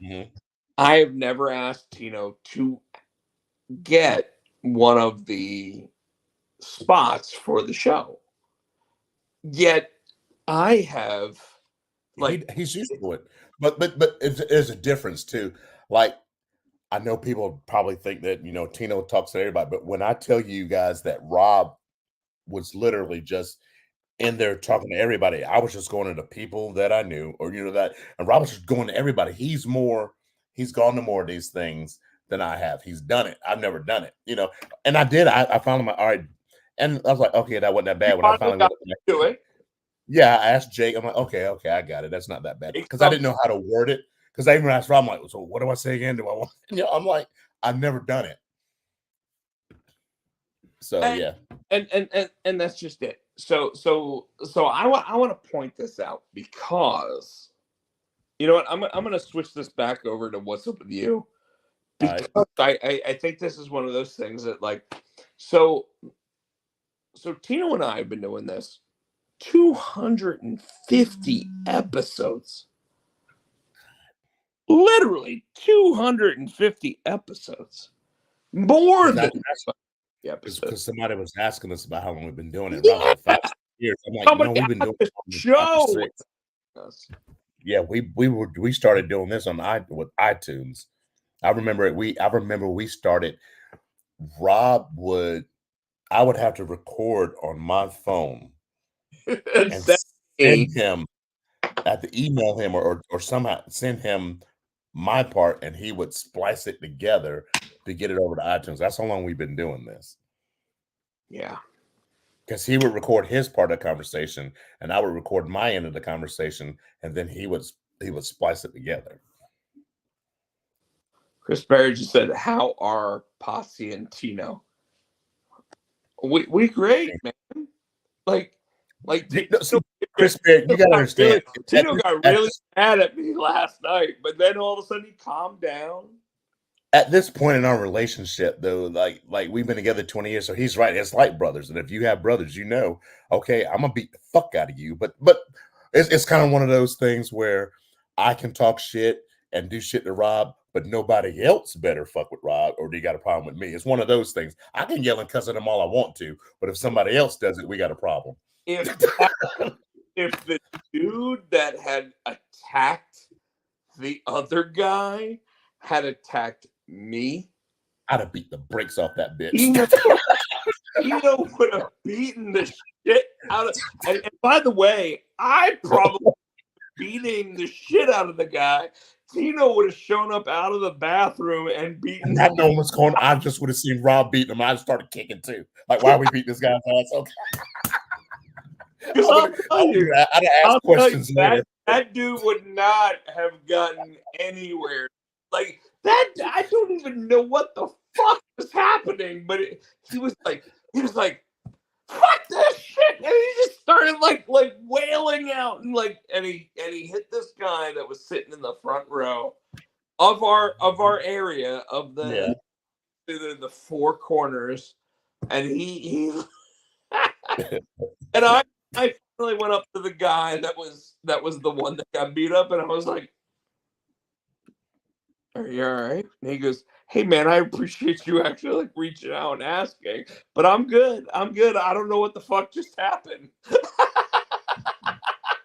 Speaker 3: Mm-hmm.
Speaker 2: I have never asked Tino to get one of the spots for the show. Yet I have Like
Speaker 3: he's used to it. But there's a difference too. Like I know people probably think that Tino talks to everybody, but when I tell you guys that Rob was literally just in there talking to everybody, I was just going to the people that I knew, or that, and Rob was just going to everybody. He's gone to more of these things than I have. He's done it. I've never done it, and I did. I found him all right, and I was like, okay, that wasn't that bad. When I finally
Speaker 2: got
Speaker 3: went
Speaker 2: to it.
Speaker 3: yeah, I asked Jake. I'm like, okay, I got it. That's not that bad because I didn't know how to word it. Because I even asked Rob, I'm like, so what do I say again? Do I want? I'm like, I've never done it. So yeah,
Speaker 2: and that's just it. So I want to point this out because you know what, I'm going to switch this back over to what's up with you because I think this is one of those things that like so Tino and I have been doing this 250 episodes. Literally 250 episodes. More than
Speaker 3: because somebody was asking us about how long we've been doing it. Rob was like 5 years. I'm like, we've been doing it
Speaker 2: show.
Speaker 3: Yeah, we started doing this with iTunes. I remember we started. I would have to record on my phone and send him, have to email him or somehow send him my part, and he would splice it together to get it over to iTunes. That's how long we've been doing this.
Speaker 2: Yeah.
Speaker 3: Because he would record his part of the conversation, and I would record my end of the conversation, and then he would splice it together.
Speaker 2: Chris Berry just said, "How are Potsy and Tino?" We great, man. Like
Speaker 3: Chris Berry, you gotta understand.
Speaker 2: Tino got really mad at me last night, but then all of a sudden he calmed down.
Speaker 3: At this point in our relationship, though, like we've been together 20 years, so he's right. It's like brothers, and if you have brothers, okay, I'm gonna beat the fuck out of you. But it's kind of one of those things where I can talk shit and do shit to Rob, but nobody else better fuck with Rob, or do you got a problem with me? It's one of those things. I can yell and cuss at him all I want to, but if somebody else does it, we got a problem.
Speaker 2: If the dude that had attacked the other guy had attacked me,
Speaker 3: I'd have beat the brakes off that bitch.
Speaker 2: Tino would have beaten the shit out of. And by the way, I probably beating the shit out of the guy. Tino would have shown up out of the bathroom and beaten.
Speaker 3: I know what's going on. I just would have seen Rob beating him. I started kicking too. Like, why are we beating this guy's ass? Okay. I'd ask questions later.
Speaker 2: That dude would not have gotten anywhere. Like that, I don't even know what the fuck was happening. But he was like, "Fuck this shit!" And he just started like wailing out and he hit this guy that was sitting in the front row of our area of the four corners, and he and I finally went up to the guy that was the one that got beat up, and I was like, "Are you all right?" And he goes, "Hey man, I appreciate you actually reaching out and asking, but I'm good. I don't know what the fuck just happened."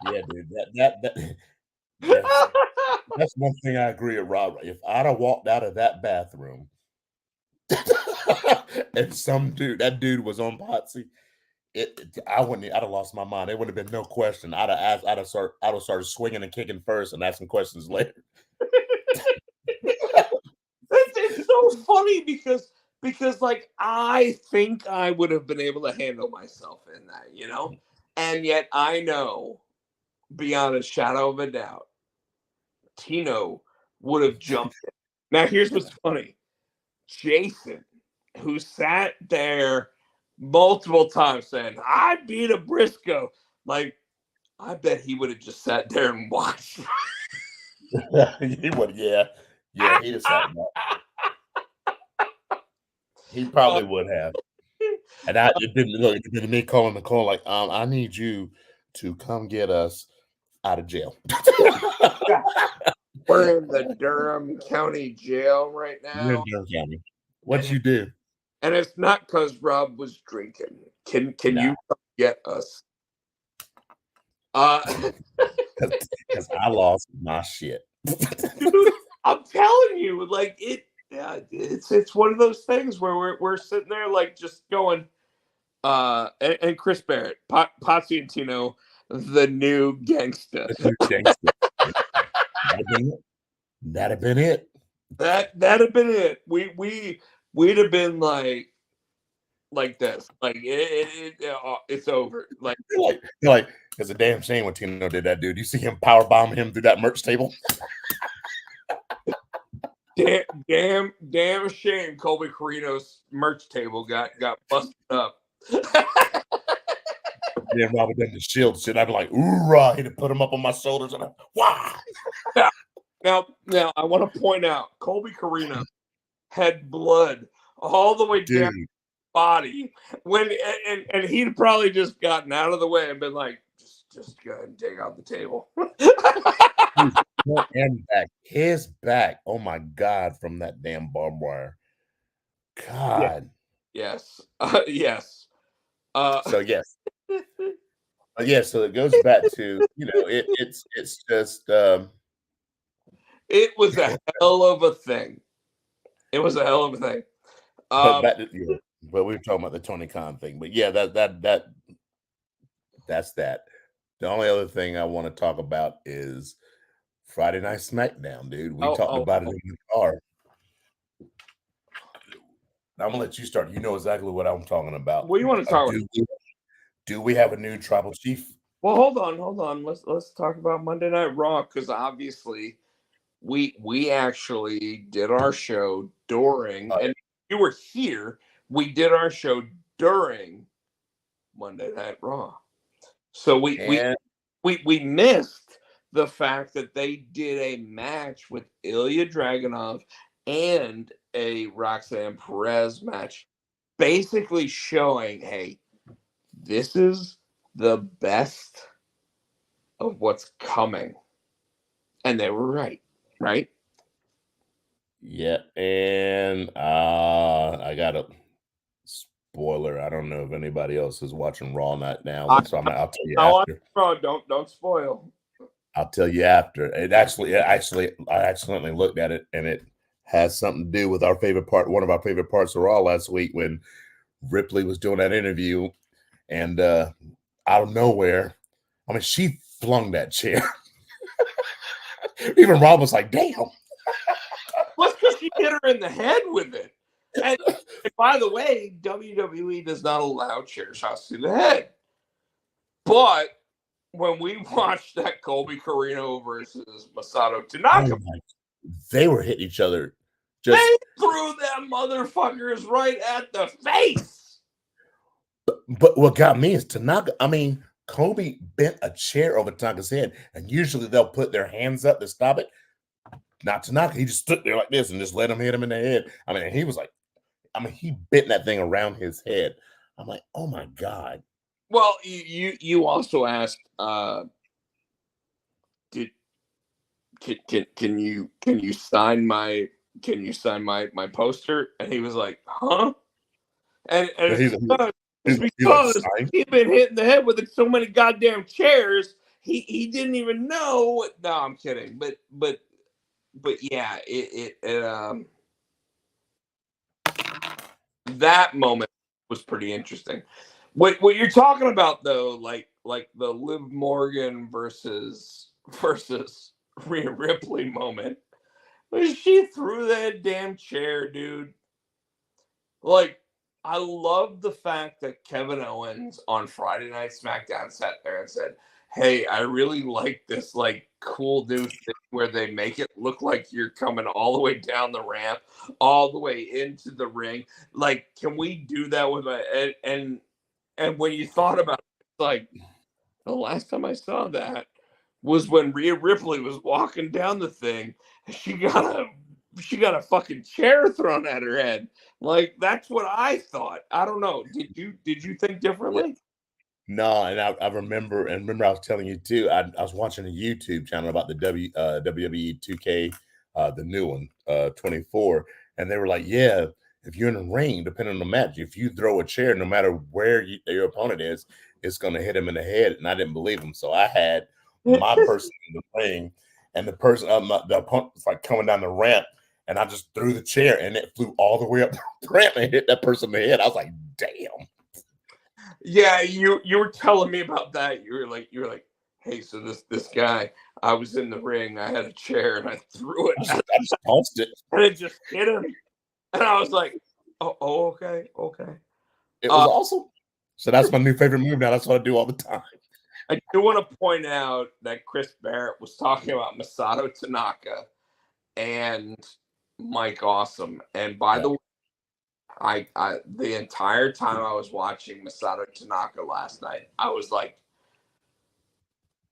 Speaker 3: Yeah, dude, that's one thing I agree with Rob. If I'd have walked out of that bathroom and that dude was on Potsy, I'd have lost my mind. There would have been no question. I'd have started swinging and kicking first and asking questions later.
Speaker 2: It's so funny because like I think I would have been able to handle myself in that, and yet I know beyond a shadow of a doubt, Tino would have jumped in. Now here's what's funny. Jason, who sat there multiple times saying, "I beat a Briscoe," like I bet he would have just sat there and watched.
Speaker 3: He would, yeah, he'd have sat there. He probably would have. And it didn't me calling Nicole like, I need you to come get us out of jail.
Speaker 2: We're in the Durham County Jail right now.
Speaker 3: Durham County. What'd you do?
Speaker 2: And it's not because Rob was drinking. Can you come get us
Speaker 3: Because I lost my shit.
Speaker 2: Dude, I'm telling you, like it's one of those things where we're sitting there like just going, and Chris Barrett, Potsy and Tino, the new gangsta.
Speaker 3: Gangster. That'd have been it. That'd have been it.
Speaker 2: That'd have been it. We'd have been like this. Like it's over. Like
Speaker 3: You're like, it's a damn shame when Tino did that, dude. You see him power bomb him through that merch table.
Speaker 2: damn shame Colby Carino's merch table got busted up.
Speaker 3: Yeah, Robert done the shield shit. I'd be like, "Oorah!" He'd put him up on my shoulders and wow.
Speaker 2: Now I want to point out Colby Carino had blood all the way down his body when and he'd probably just gotten out of the way and been like, just go ahead and take out the table.
Speaker 3: And back, his back. Oh my God, from that damn barbed wire. God.
Speaker 2: Yes. Yes.
Speaker 3: So yes. Yeah, so it goes back to, it's just
Speaker 2: it was a hell of a thing. It was a hell of a thing.
Speaker 3: But we were talking about the Tony Khan thing. But yeah, that's that. The only other thing I want to talk about is Friday Night SmackDown, dude. We talked about it in the car. I'm gonna let you start. You know exactly what I'm talking about.
Speaker 2: What do you want to talk about?
Speaker 3: Do we have a new tribal chief?
Speaker 2: Well, hold on. Let's talk about Monday Night Raw, because obviously we actually did our show during, and you were here. We did our show during Monday Night Raw, so we missed the fact that they did a match with Ilya Dragunov and a Roxanne Perez match, basically showing, hey, this is the best of what's coming. And they were right?
Speaker 3: Yeah, and I got a spoiler. I don't know if anybody else is watching Raw Night now, so I'll tell you after.
Speaker 2: Don't spoil.
Speaker 3: I'll tell you after. I accidentally looked at it, and it has something to do with our favorite part. One of our favorite parts of Raw last week when Ripley was doing that interview, and out of nowhere, I mean, she flung that chair. Even Rob was like, "Damn."
Speaker 2: Well, because she hit her in the head with it. And by the way, WWE does not allow chair shots to the head. But when we watched that Colby Carino versus Masato Tanaka,
Speaker 3: they were hitting each other.
Speaker 2: They threw them motherfuckers right at the face.
Speaker 3: But what got me is Tanaka. I mean, Kobe bent a chair over Tanaka's head, and usually they'll put their hands up to stop it. Not Tanaka. He just stood there like this and just let him hit him in the head. I mean, he was like, he bent that thing around his head. I'm like, oh my God.
Speaker 2: Well, you also asked, can you sign my poster? And he was like, huh? And it's because he'd been hitting the head with so many goddamn chairs, he didn't even know. No, I'm kidding. But yeah, it that moment was pretty interesting. What you're talking about though, like the Liv Morgan versus Rhea Ripley moment, when she threw that damn chair, dude. Like, I love the fact that Kevin Owens on Friday Night SmackDown sat there and said, hey, I really like this like cool new thing where they make it look like you're coming all the way down the ramp, all the way into the ring. Like, can we do that with my and when you thought about it, like the last time I saw that was when Rhea Ripley was walking down the thing. She got a fucking chair thrown at her head. Like, that's what I thought. I don't know. Did you think differently?
Speaker 3: No, and I remember I was telling you too. I was watching a YouTube channel about the WWE 2K, the new one, 24, and they were like, yeah, if you're in a ring, depending on the match, if you throw a chair, no matter where your opponent is, it's going to hit him in the head. And I didn't believe him. So I had my person in the ring, and the person, the opponent was like coming down the ramp, and I just threw the chair, and it flew all the way up the ramp and hit that person in the head. I was like, damn.
Speaker 2: Yeah, you were telling me about that. You were like, hey, so this guy, I was in the ring, I had a chair, and I threw it,
Speaker 3: I just tossed it,
Speaker 2: and it just hit him, and I was like, oh okay.
Speaker 3: It was awesome. So that's my new favorite move now. That's what I do all the time.
Speaker 2: I do want to point out that Chris Barrett was talking about Masato Tanaka and Mike Awesome, and by the way, I the entire time I was watching Masato Tanaka last night, I was like,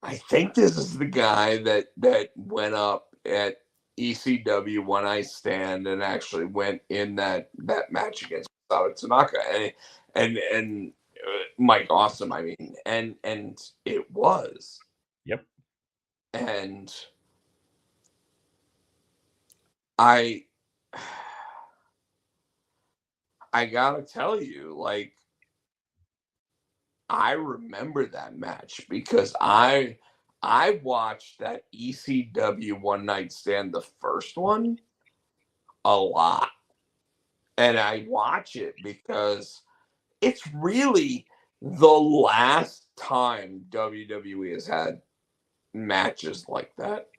Speaker 2: I think this is the guy that went up at ECW One Night Stand and actually went in that match against Masato Tanaka and Mike Awesome. I mean, and it was.
Speaker 3: Yep.
Speaker 2: And I gotta tell you, like, I remember that match because I watched that ECW One Night Stand, the first one, a lot. And I watch it because it's really the last time WWE has had matches like that.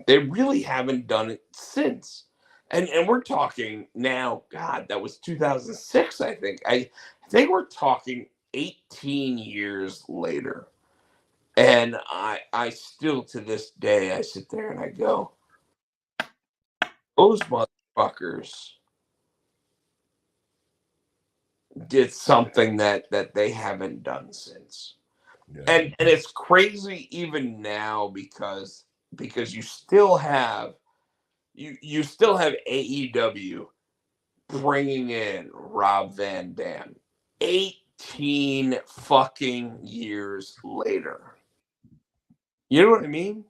Speaker 2: They really haven't done it since. And we're talking now, God, that was 2006, I think. I think we're talking 18 years later. And I still, to this day, I sit there and I go, those motherfuckers did something that they haven't done since. Yeah. And it's crazy even now because you still have AEW bringing in Rob Van Dam 18 fucking years later. You know what I mean?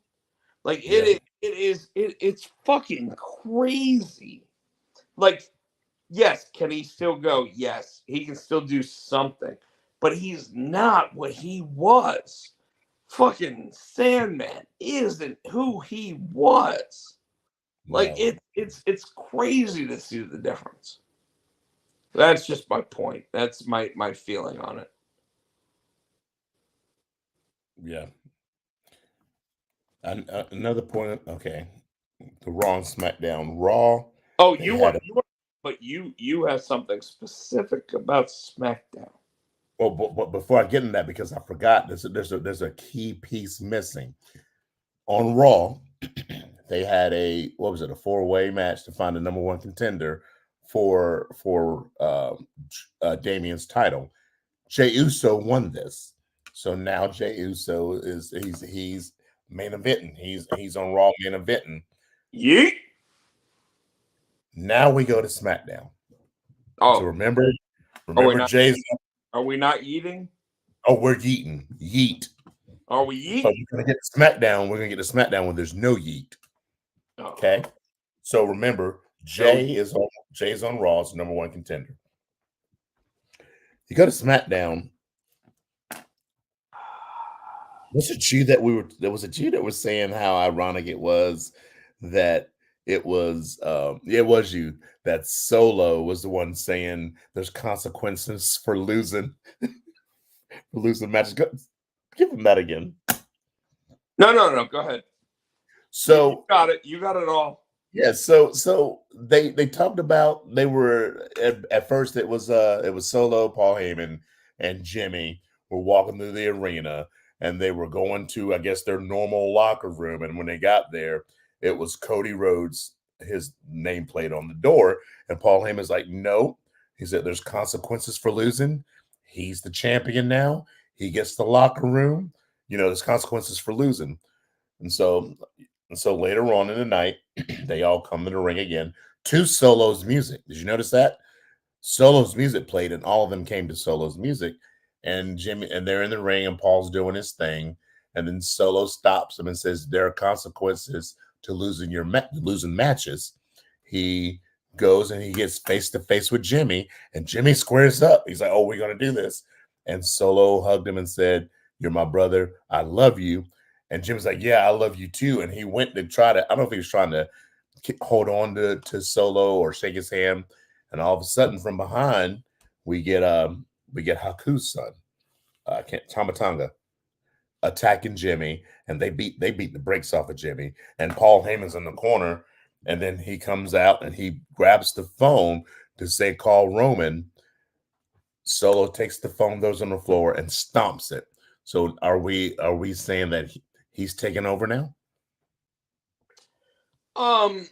Speaker 2: Like it's fucking crazy. Like, yes, can he still go? Yes, he can still do something, but he's not what he was. Fucking Sandman isn't who he was. Like, no. It's crazy to see the difference. That's just my point. That's my feeling on it.
Speaker 3: Yeah. Another point. Okay, the wrong SmackDown. Raw.
Speaker 2: Oh, but you have something specific about SmackDown.
Speaker 3: Well, but before I get into that, because I forgot, there's a key piece missing. On Raw, they had a 4-way match to find the number one contender for Damien's title. Jey Uso won this, so now Jey Uso he's main eventing. He's on Raw main eventing.
Speaker 2: Yeet.
Speaker 3: Now we go to SmackDown.
Speaker 2: Oh,
Speaker 3: so remember Jay's.
Speaker 2: Are we not eating?
Speaker 3: Oh, we're yeeting. Yeet.
Speaker 2: Are we yeet?
Speaker 3: So we're gonna get to SmackDown. We're gonna get to SmackDown when there's no yeet. Oh. Okay. So remember, Jay's on Raw as number one contender. You go to SmackDown. Was it you that was saying how ironic it was that it was you that Solo was the one saying there's consequences for losing matches. Give him that again.
Speaker 2: No. Go ahead.
Speaker 3: So
Speaker 2: you got it all.
Speaker 3: Yeah. So they talked about, they were at first it was Solo, Paul Heyman, and Jimmy were walking through the arena, and they were going to, I guess, their normal locker room. And when they got there, it was Cody Rhodes, his nameplate on the door. And Paul Heyman's like, no. He said, there's consequences for losing. He's the champion now. He gets the locker room. There's consequences for losing. And so later on in the night, they all come to the ring again to Solo's music. Did you notice that? Solo's music played, and all of them came to Solo's music. And Jimmy, and they're in the ring, and Paul's doing his thing. And then Solo stops him and says, there are consequences to losing matches. He goes and he gets face to face with Jimmy, and Jimmy squares up. He's like, oh, we're going to do this. and Solo hugged him and said, "You're my brother. I love you." And Jim was like, "Yeah, I love you too." And he went to try to, I don't know if he was trying to hold on to Solo or shake his hand. And all of a sudden from behind, we get Haku's son, Tamatanga, attacking Jimmy, and they beat the brakes off of Jimmy. And Paul Heyman's in the corner, and then he comes out and he grabs the phone to say, "Call Roman." Solo takes the phone, goes on the floor, and stomps it. So are we saying that he's taking over now?
Speaker 2: I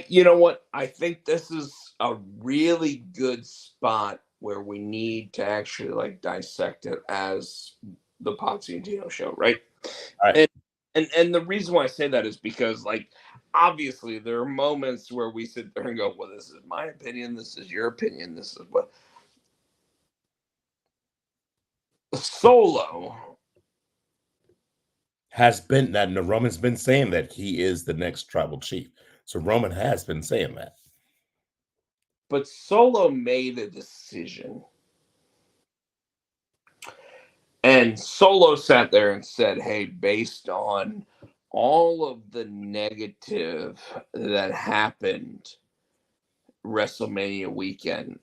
Speaker 2: you know what? I think this is a really good spot where we need to actually like dissect it as the Potsy and Tino show, right?
Speaker 3: All right.
Speaker 2: And the reason why I say that is because like obviously there are moments where we sit there and go, well, this is my opinion, this is your opinion, this is what Solo
Speaker 3: Has been that Roman's been saying that he is the next tribal chief. So Roman has been saying that.
Speaker 2: but Solo made a decision. And Solo sat there and said, hey, based on all of the negative that happened WrestleMania weekend,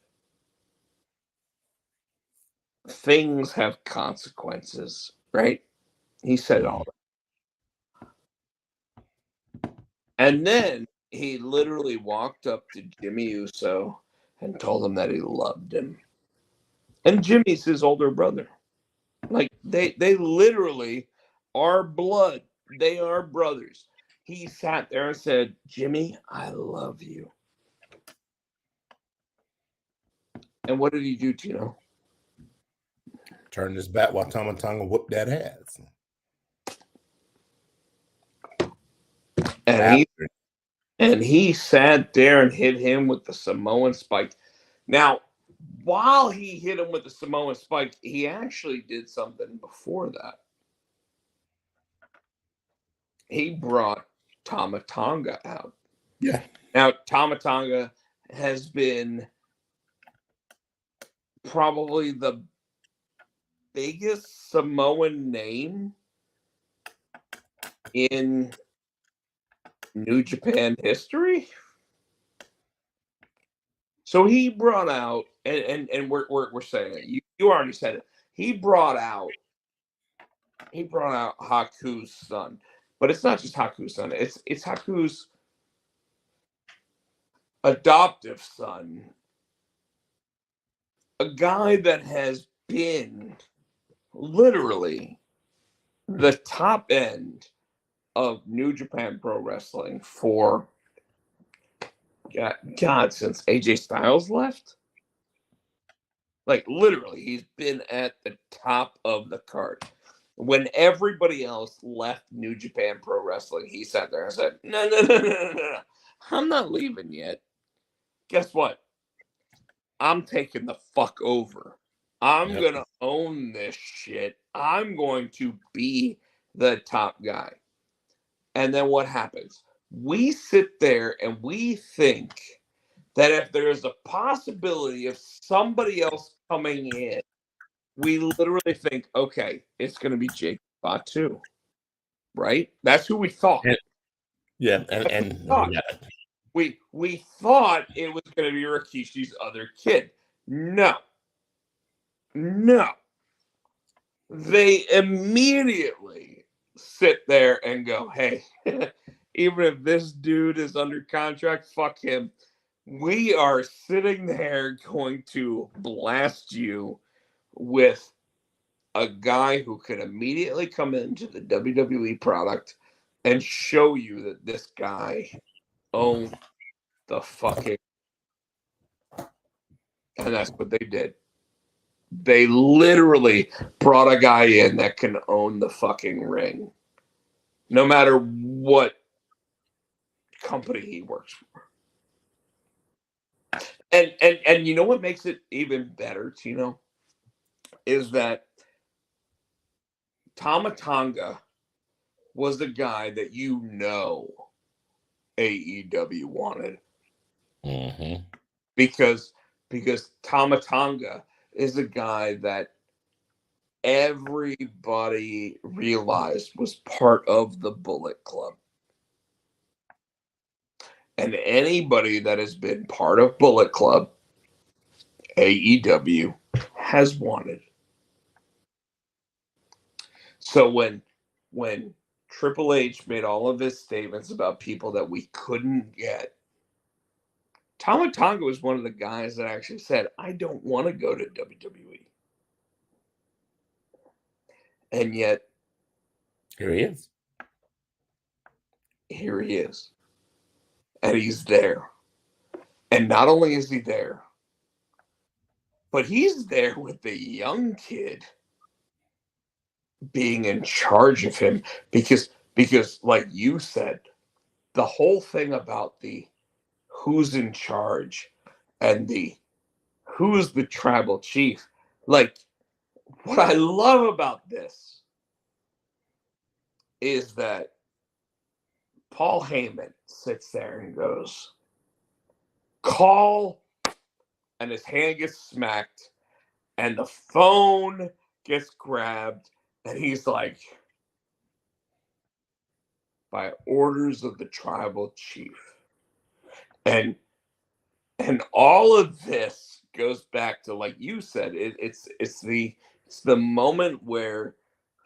Speaker 2: things have consequences, right? He said all that. And then he literally walked up to Jimmy Uso and told him that he loved him. And Jimmy's his older brother. Like they literally are blood. They are brothers. He sat there and said, Jimmy, I love you. And what did he do, Tino?
Speaker 3: Turned his back while Tamatanga whooped that ass.
Speaker 2: And he sat there and hit him with the Samoan spike. Now, while he hit him with the Samoan spike, he actually did something before that. He brought Tamatanga out.
Speaker 3: Yeah.
Speaker 2: Now, Tamatanga has been probably the biggest Samoan name in New Japan history. So he brought out, and we're saying it. You already said it. He brought out Haku's son, but it's not just Haku's son. It's Haku's adoptive son, a guy that has been literally the top end of New Japan Pro Wrestling for God since AJ Styles left. Like literally, he's been at the top of the card. When everybody else left New Japan Pro Wrestling, he sat there and said, No. I'm not leaving yet. Guess what? I'm taking the fuck over. I'm going to own this shit. I'm going to be the top guy. And then what happens? We sit there and we think that if there's a possibility of somebody else coming in, we literally think, okay, it's going to be Jake Batu, right? That's who we thought. We thought it was going to be Rikishi's other kid. No. They immediately sit there and go, hey, even if this dude is under contract, fuck him. We are sitting there going to blast you with a guy who could immediately come into the WWE product and show you that this guy owns the fucking. And that's what they did. They literally brought a guy in that can own the fucking ring, no matter what company he works for. And you know what makes it even better, Tino, is that Tamatanga was the guy that AEW wanted.
Speaker 3: Mm-hmm.
Speaker 2: Because Tamatanga is a guy that everybody realized was part of the Bullet Club. And anybody that has been part of Bullet Club, AEW, has wanted. So when Triple H made all of his statements about people that we couldn't get, Tama Tonga was one of the guys that actually said, I don't want to go to WWE. And yet,
Speaker 3: here he is.
Speaker 2: Here he is. And he's there. And not only is he there, but he's there with the young kid being in charge of him. Because like you said, the whole thing about the who's in charge and the who's the tribal chief, like, what I love about this is that Paul Heyman sits there and goes, call, and his hand gets smacked, and the phone gets grabbed, and he's like, by orders of the tribal chief. And all of this goes back to, like you said, it's the moment where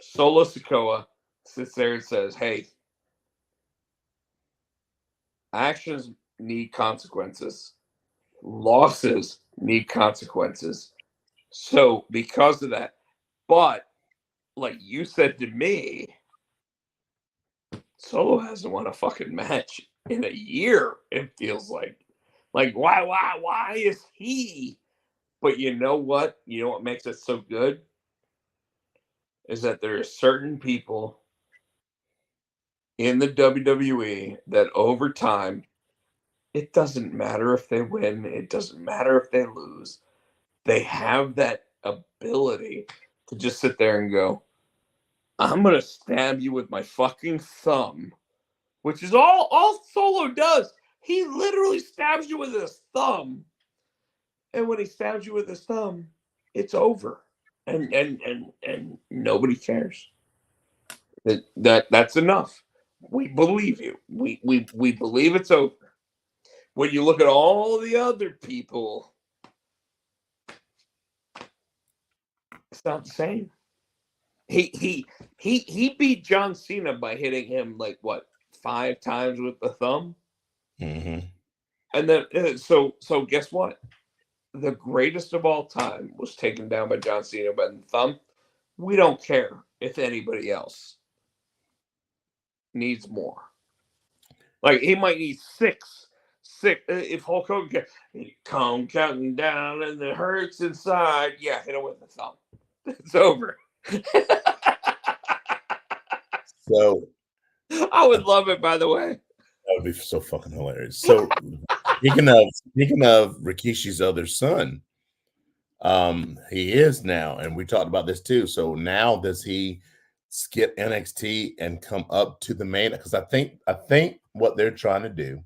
Speaker 2: Solo Sikoa sits there and says, hey, actions need consequences. Losses need consequences. So because of that, but like you said to me, Solo hasn't won a fucking match in a year, it feels like. Like, why is he? But you know what? You know what makes it so good? Is that there are certain people in the WWE that over time, it doesn't matter if they win, it doesn't matter if they lose. They have that ability to just sit there and go, I'm going to stab you with my fucking thumb, which is all Solo does. He literally stabs you with his thumb. And when he stabs you with his thumb, it's over. And nobody cares. That's enough. We believe you. We believe it's over. When you look at all the other people, it's not the same. He beat John Cena by hitting him like what 5 times with the thumb.
Speaker 3: Mm-hmm.
Speaker 2: And then so guess what? The greatest of all time was taken down by John Cena by the thumb. We don't care if anybody else needs more. Like he might need six. If Hulk Hogan come counting down and it hurts inside, yeah, hit him with the thumb. It's over.
Speaker 3: So
Speaker 2: I would love it, by the way.
Speaker 3: That would be so fucking hilarious. So speaking of Rikishi's other son, he is now, and we talked about this too. So now does he skip NXT and come up to the main? Because I think what they're trying to do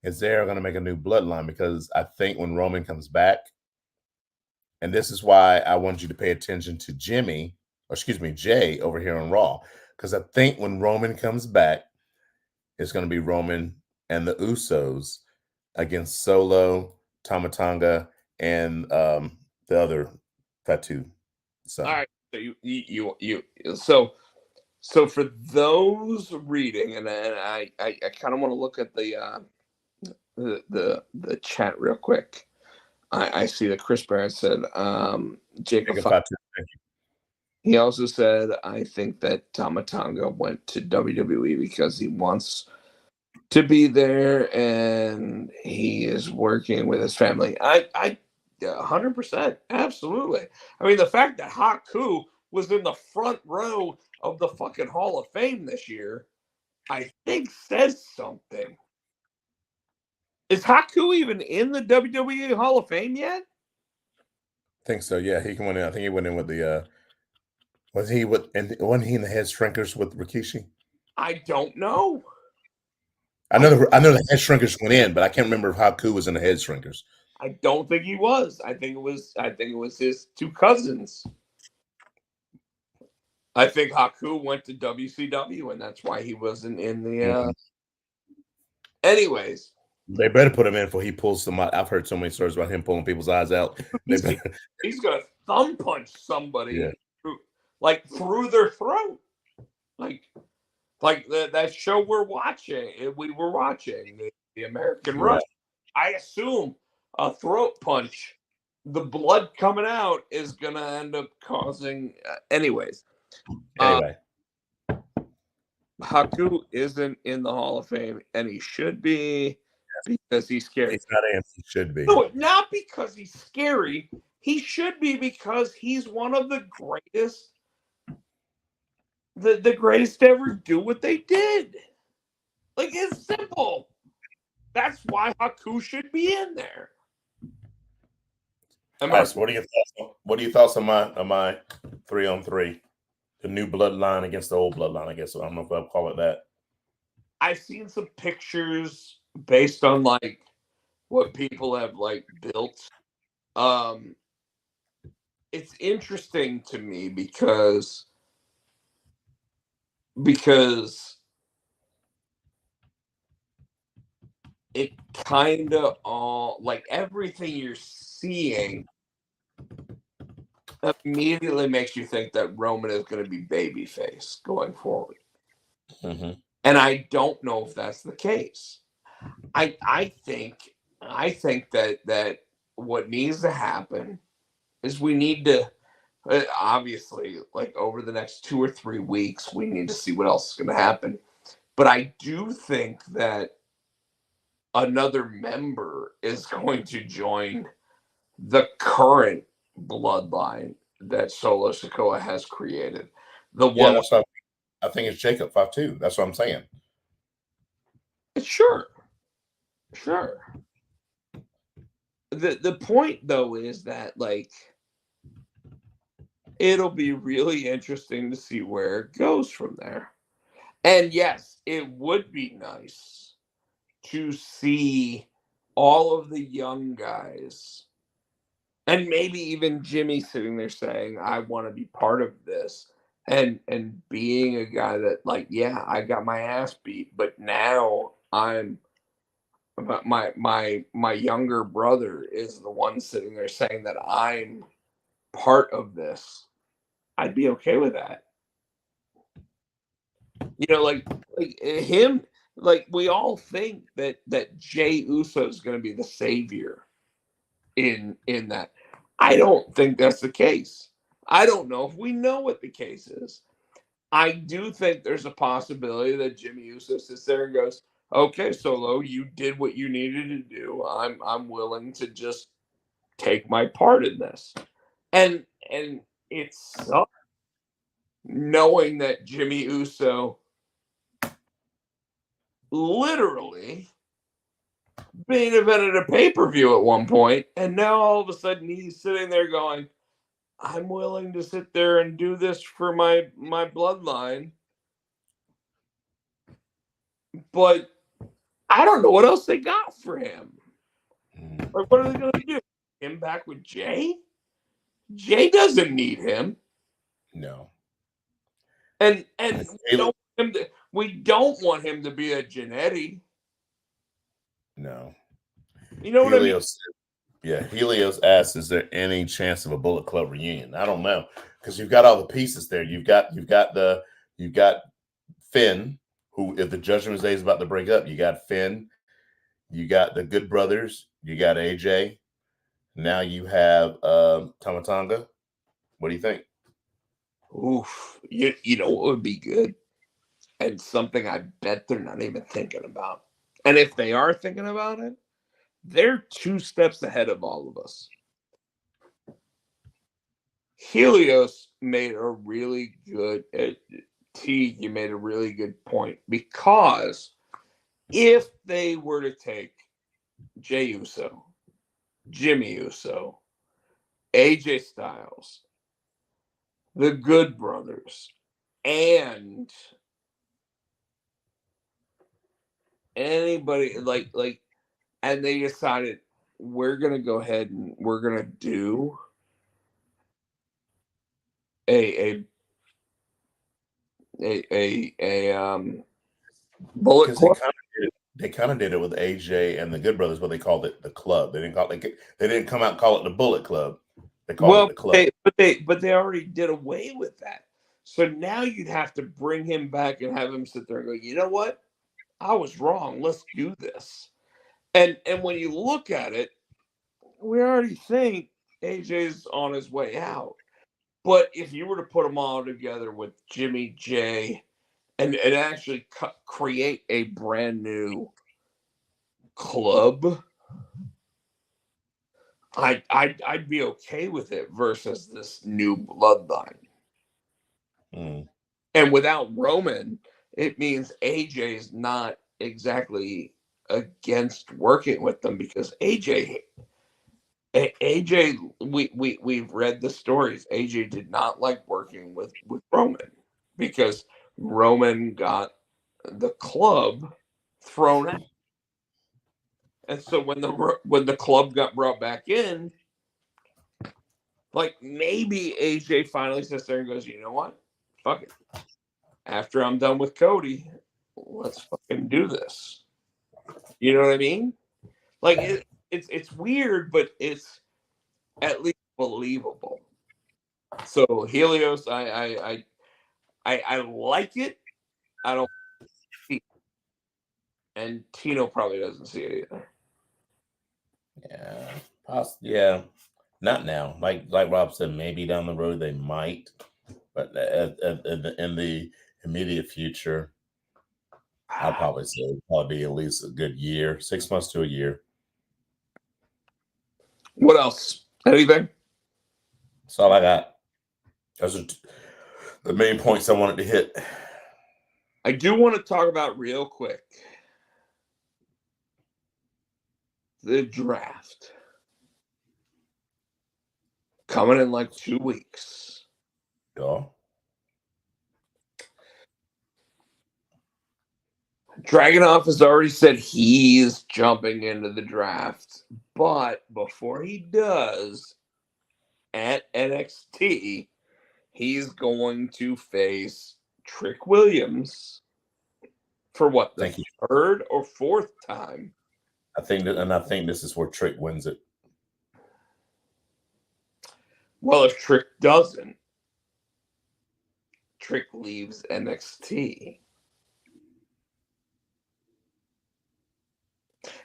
Speaker 3: is they're going to make a new bloodline, because I think when Roman comes back, and this is why I want you to pay attention to Jay over here on Raw, because I think when Roman comes back, it's going to be Roman and the Usos against Solo, Tama Tonga, and the other Fatu son.
Speaker 2: All right. So so for those reading, and I kind of want to look at the chat real quick. I see that Chris Barrett said Jacob
Speaker 3: Fatu, thank you.
Speaker 2: He also said, I think that Tama Tonga went to WWE because he wants to be there and he is working with his family. I 100%. Absolutely. I mean, the fact that Haku was in the front row of the fucking Hall of Fame this year, I think says something. Is Haku even in the WWE Hall of Fame yet?
Speaker 3: I think so. Yeah, he went in. I think he went in with the. Wasn't he in the head shrinkers with Rikishi?
Speaker 2: I don't know.
Speaker 3: I know the head shrinkers went in, but I can't remember if Haku was in the head shrinkers.
Speaker 2: I don't think he was. I think it was his two cousins. I think Haku went to WCW, and that's why he wasn't in the. Anyways,
Speaker 3: They better put him in before he pulls some. I've heard so many stories about him pulling people's eyes out. They
Speaker 2: he's,
Speaker 3: better,
Speaker 2: he's gonna thumb punch somebody
Speaker 3: yeah.
Speaker 2: through their throat, like that show we're watching. We were watching the American Rush. I assume a throat punch, the blood coming out is gonna end up causing. Anyways,
Speaker 3: Anyway,
Speaker 2: Haku isn't in the Hall of Fame, and he should be because he's scary.
Speaker 3: he's not in. He should be.
Speaker 2: No, not because he's scary. He should be because he's one of the greatest, the greatest to ever do what they did. Like, it's simple. That's why Haku should be in there.
Speaker 3: Nice. What are your thoughts? What are your thoughts on my 3-on-3? The new bloodline against the old bloodline, I guess. I don't know if I'll call it that.
Speaker 2: I've seen some pictures based on like what people have like built. It's interesting to me because it kind of all like everything you're seeing immediately makes you think that Roman is going to be babyface going forward.
Speaker 3: Mm-hmm.
Speaker 2: And I don't know if that's the case. I think that what needs to happen is we need to obviously like over the next 2 or 3 weeks we need to see what else is going to happen. But I do think that another member is going to join the current bloodline that Solo Sikoa has created. The one,
Speaker 3: that's what I think it's Jacob 5'2". That's what I'm saying.
Speaker 2: Sure. The point though is that like it'll be really interesting to see where it goes from there. And yes, it would be nice to see all of the young guys and maybe even Jimmy sitting there saying, I want to be part of this. And being a guy that like, yeah, I got my ass beat, but now I'm my younger brother is the one sitting there saying that I'm part of this. I'd be okay with that. You know, like him, like we all think that Jey Uso is going to be the savior in that. I don't think that's the case. I don't know if we know what the case is. I do think there's a possibility that Jimmy Uso sits there and goes, "Okay, Solo, you did what you needed to do. I'm willing to just take my part in this." And it sucks knowing that Jimmy Uso literally main evented a pay-per-view at one point, and now all of a sudden he's sitting there going, I'm willing to sit there and do this for my bloodline, but I don't know what else they got for him. Like, what are they going to do? Him back with Jay? Jay doesn't need him.
Speaker 3: No.
Speaker 2: And we don't want him to be a Jannetty.
Speaker 3: No.
Speaker 2: You know
Speaker 3: Helios,
Speaker 2: what I mean?
Speaker 3: Yeah, Helios asks, "Is there any chance of a Bullet Club reunion?" I don't know, because you've got all the pieces there. You've got Finn, who, if the Judgment Day is about to break up, you got Finn, you got the Good Brothers, you got AJ. Now you have Tamatanga. What do you think?
Speaker 2: Oof. You know what would be good? And something I bet they're not even thinking about. And if they are thinking about it, they're 2 steps ahead of all of us. Helios made a really good you made a really good point, because if they were to take Jey Uso, Jimmy Uso, AJ Styles, the Good Brothers, and anybody like and they decided we're gonna go ahead and we're gonna do a Bullet
Speaker 3: Because
Speaker 2: Club.
Speaker 3: they kind of did it with AJ and the Good Brothers, but they called it the Club. They didn't come out and call it the Bullet Club. They called it
Speaker 2: Well,
Speaker 3: the Club.
Speaker 2: but they already did away with that. So now you'd have to bring him back and have him sit there and go, you know what? I was wrong. Let's do this. And when you look at it, we already think AJ's on his way out. But if you were to put them all together with Jimmy J and actually create a brand new club, I'd be okay with it versus this new bloodline.
Speaker 3: Mm.
Speaker 2: And without Roman, it means AJ's not exactly against working with them because AJ, we've read the stories. AJ did not like working with Roman because Roman got the club thrown out. And so when the club got brought back in, like maybe AJ finally sits there and goes, you know what? Fuck it. After I'm done with Cody, let's fucking do this. You know what I mean? Like it's weird, but it's at least believable. So Helios, I like it. I don't see it. And Tino probably doesn't see it either.
Speaker 3: Yeah, not now. Like Rob said, maybe down the road they might, but in the immediate future, I'll probably say it'll probably be at least a good year, 6 months to a year.
Speaker 2: What else? Anything?
Speaker 3: That's all I got. Those are the main points I wanted to hit.
Speaker 2: I do want to talk about real quick the draft coming in like 2 weeks.
Speaker 3: Yeah.
Speaker 2: Dragunov has already said he's jumping into the draft, but before he does, at NXT, he's going to face Trick Williams for what, the third or fourth time?
Speaker 3: I think this is where Trick wins it.
Speaker 2: Well, if Trick doesn't, Trick leaves NXT.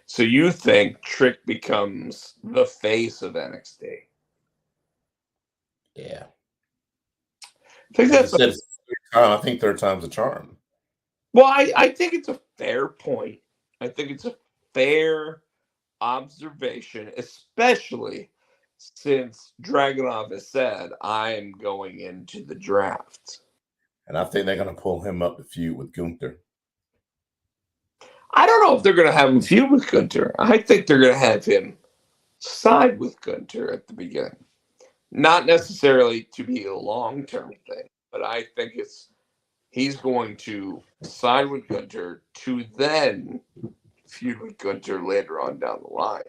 Speaker 2: So you think Trick becomes the face of NXT?
Speaker 3: Yeah.
Speaker 2: I
Speaker 3: think third time's a charm.
Speaker 2: Well, I think it's a fair point. I think it's a fair observation, especially since Dragunov has said, I am going into the draft.
Speaker 3: And I think they're going to pull him up to feud with Gunther.
Speaker 2: I don't know if they're going to have him feud with Gunther. I think they're going to have him side with Gunther at the beginning. Not necessarily to be a long-term thing, but I think he's going to side with Gunther to then feud with Gunther later on down the line.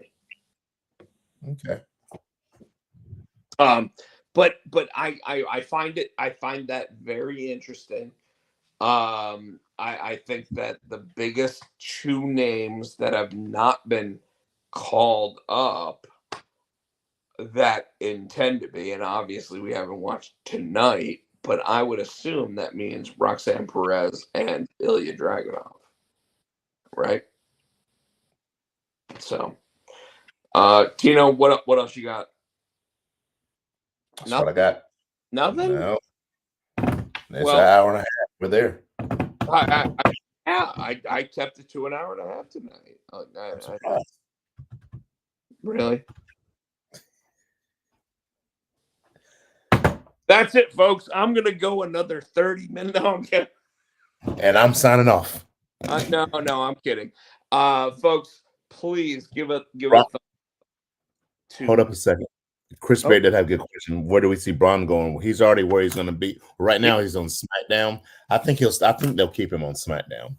Speaker 3: Okay.
Speaker 2: But I find that very interesting. I think that the biggest two names that have not been called up that intend to be, and obviously we haven't watched tonight, but I would assume that means Roxanne Perez and Ilya Dragunov, right? So, Tino, what else you got?
Speaker 3: That's what I got.
Speaker 2: Nothing?
Speaker 3: No. It's an hour and a half. We're there.
Speaker 2: I kept it to an hour and a half tonight. Really? That's it, folks. I'm going to go another 30 minutes. No, I'm kidding.
Speaker 3: And I'm signing off.
Speaker 2: No, I'm kidding. Folks, please give a thought to...
Speaker 3: Hold up a second. Chris Bay did have a good question. Where do we see Braun going? He's already where he's going to be. Right now, he's on SmackDown. I think they'll keep him on SmackDown.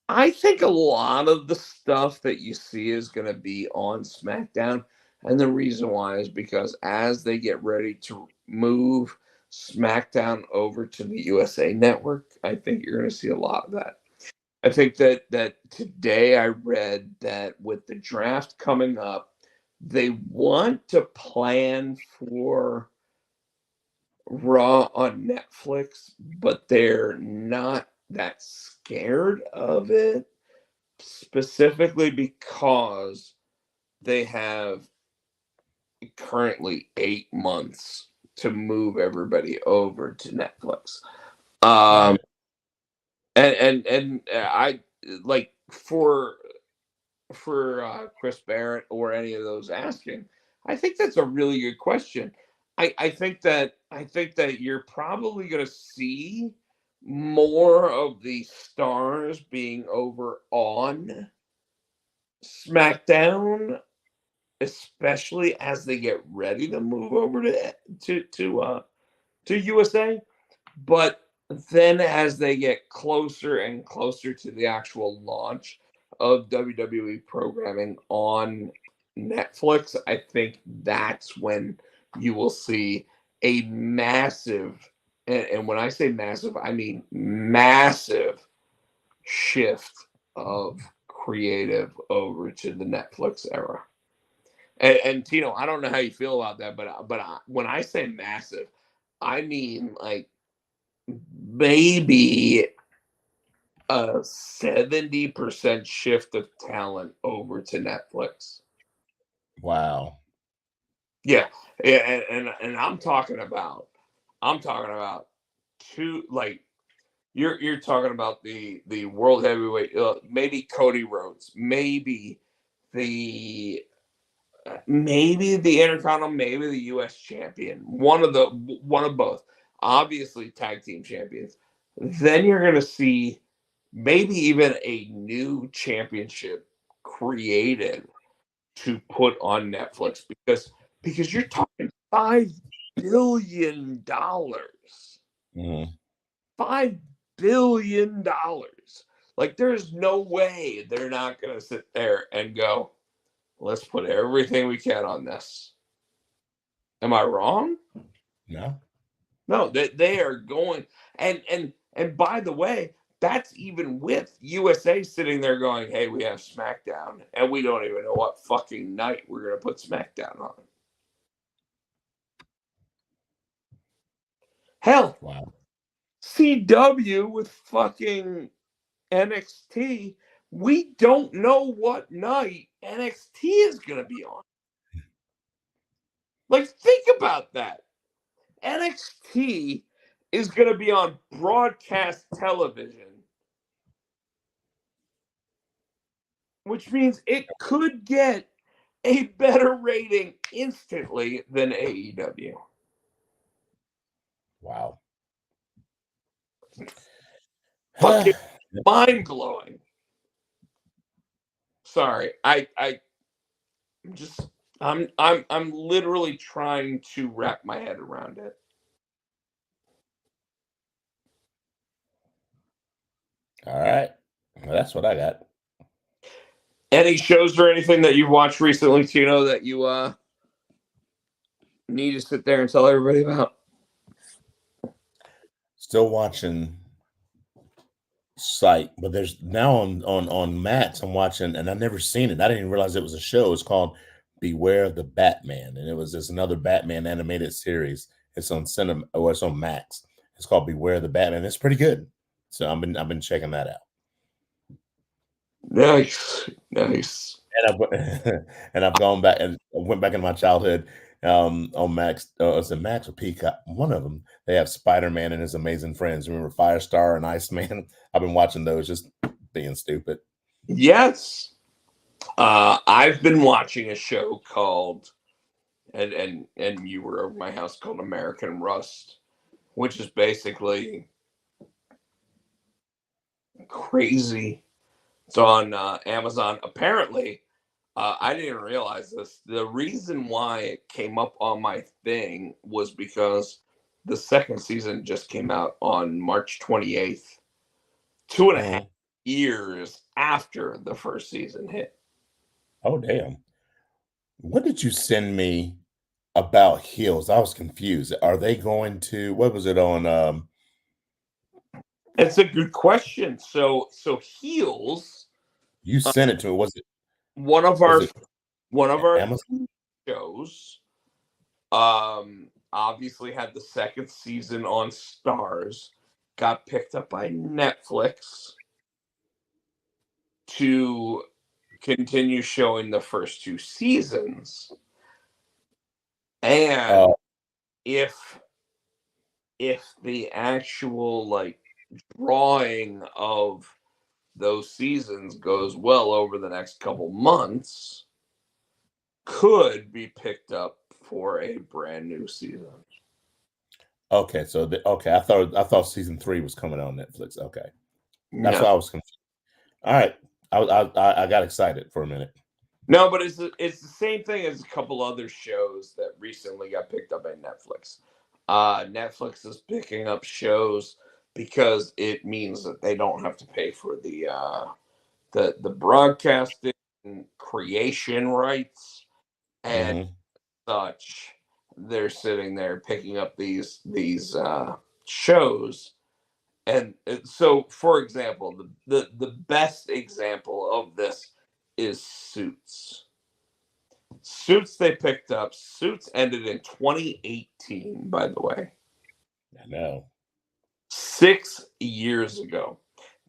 Speaker 2: I think a lot of the stuff that you see is going to be on SmackDown. And the reason why is because as they get ready to move SmackDown over to the USA Network, I think you're going to see a lot of that. I think that today I read that with the draft coming up, they want to plan for Raw on Netflix, but they're not that scared of it, specifically because they have currently 8 months to move everybody over to Netflix.
Speaker 3: Right.
Speaker 2: And I like for Chris Barrett or any of those asking, I think that's a really good question. I think that you're probably going to see more of the stars being over on SmackDown, especially as they get ready to move over to USA. But then as they get closer and closer to the actual launch of WWE programming on Netflix, I think that's when you will see a massive, and when I say massive, I mean massive shift of creative over to the Netflix era. And Tino, I don't know how you feel about that, but when I say massive, I mean like maybe a 70% shift of talent over to Netflix.
Speaker 3: Wow.
Speaker 2: Yeah, and I'm talking about two, like you're talking about the world heavyweight, maybe Cody Rhodes, the maybe the Intercontinental, maybe the U.S. champion, one of both, obviously tag team champions. Then you're gonna see maybe even a new championship created to put on Netflix because you're talking $5 billion.
Speaker 3: Mhm.
Speaker 2: $5 billion. Like there's no way they're not gonna sit there and go, let's put everything we can on this. Am I wrong?
Speaker 3: No.
Speaker 2: No, they are going, and by the way, that's even with USA sitting there going, "Hey, we have SmackDown, and we don't even know what fucking night we're gonna put SmackDown on." Hell,
Speaker 3: Wow.
Speaker 2: CW with fucking NXT, we don't know what night NXT is gonna be on. Like, think about that. NXT is going to be on broadcast television, which means it could get a better rating instantly than AEW.
Speaker 3: Wow.
Speaker 2: Fucking mind blowing. Sorry, just I'm literally trying to wrap my head around it.
Speaker 3: All right. Well, that's what I got.
Speaker 2: Any shows or anything that you've watched recently, Tino, that you need to sit there and tell everybody about?
Speaker 3: Still watching Sight, but there's now on Max. I'm watching, and I've never seen it. I didn't even realize it was a show. It's called Beware the Batman, and it was just another Batman animated series. It's on cinema, or it's on Max. It's called Beware the Batman. It's pretty good. So I've been checking that out.
Speaker 2: Nice, nice.
Speaker 3: And I've and I've gone back and went back in my childhood on Max. Is it Max or Peacock? One of them. They have Spider-Man and his amazing friends. Remember Firestar and Iceman? I've been watching those, just being stupid.
Speaker 2: Yes. I've been watching a show called and you were over my house, called American Rust, which is basically crazy. It's on Amazon. Apparently, I didn't realize this. The reason why it came up on my thing was because the second season just came out on March 28th. Two and a half years after the first season hit.
Speaker 3: Oh, damn. What did you send me about Heels? I was confused. Are they going to, what was it on?
Speaker 2: It's a good question. So Heels,
Speaker 3: You sent it to me.
Speaker 2: one of
Speaker 3: Was
Speaker 2: our
Speaker 3: it Amazon?
Speaker 2: shows, obviously had the second season on Stars, got picked up by Netflix to continue showing the first two seasons. And if the actual like drawing of those seasons goes well over the next couple months, could be picked up for a brand new season.
Speaker 3: Okay, so I thought season 3 was coming on Netflix. Okay, that's
Speaker 2: No,
Speaker 3: why I was confused. All right, I got excited for a minute.
Speaker 2: no, but it's the same thing as a couple other shows that recently got picked up by Netflix. Netflix is picking up shows because it means that they don't have to pay for the broadcasting creation rights and such. They're sitting there picking up these shows. And so, for example, the best example of this is Suits. Suits they picked up. Suits ended in 2018, by the way.
Speaker 3: I know.
Speaker 2: 6 years ago.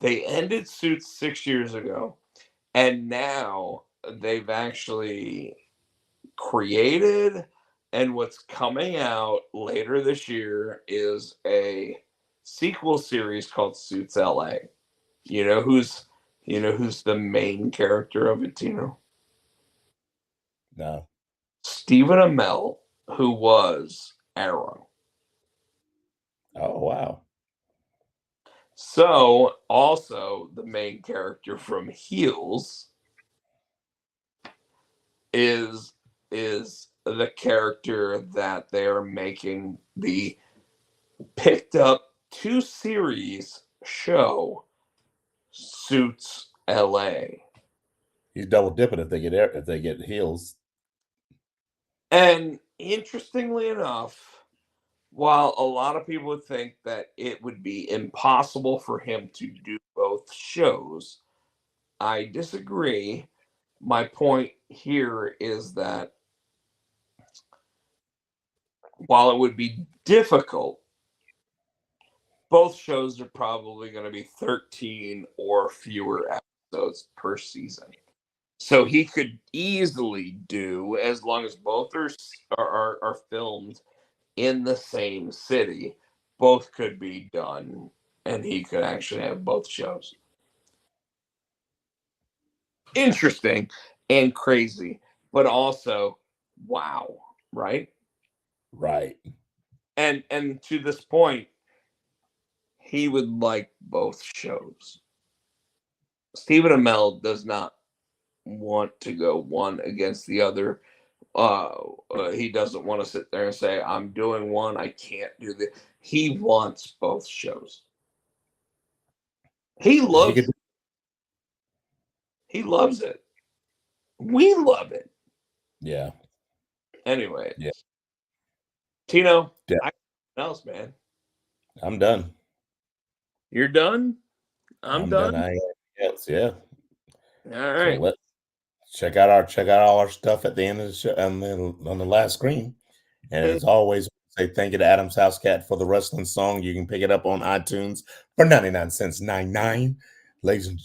Speaker 2: They ended Suits 6 years ago. And now they've actually created, and what's coming out later this year is a sequel series called Suits LA. You know who's the main character of it, Tino?
Speaker 3: No.
Speaker 2: Stephen Amell, who was Arrow.
Speaker 3: Oh, wow.
Speaker 2: So also the main character from Heels is the character that they are making the picked up 2-series show Suits LA.
Speaker 3: He's double dipping if they get Heels.
Speaker 2: And interestingly enough, while a lot of people would think that it would be impossible for him to do both shows, I disagree. My point here is that while it would be difficult, both shows are probably going to be 13 or fewer episodes per season. So he could easily do, as long as both are filmed in the same city, both could be done, and he could actually have both shows. Interesting and crazy, but also wow, right?
Speaker 3: Right.
Speaker 2: And to this point, he would like both shows. Stephen Amell does not want to go one against the other. He doesn't want to sit there and say, I'm doing one, I can't do the. He wants both shows. He loves it. He loves it. We love it.
Speaker 3: Yeah.
Speaker 2: Anyway.
Speaker 3: Yeah.
Speaker 2: Tino,
Speaker 3: Yeah.
Speaker 2: else, man.
Speaker 3: I'm done.
Speaker 2: You're done? I'm done.
Speaker 3: Yes, yeah.
Speaker 2: All right.
Speaker 3: So let's check out all our stuff at the end of the show on the last screen. And as always, say thank you to Adam's House Cat for the wrestling song. You can pick it up on iTunes for 99 cents 99. Ladies and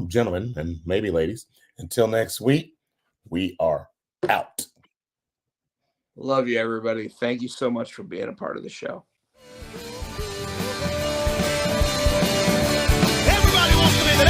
Speaker 3: gentlemen, and maybe ladies, until next week, we are out.
Speaker 2: Love you, everybody. Thank you so much for being a part of the show.
Speaker 4: Everybody wants to be the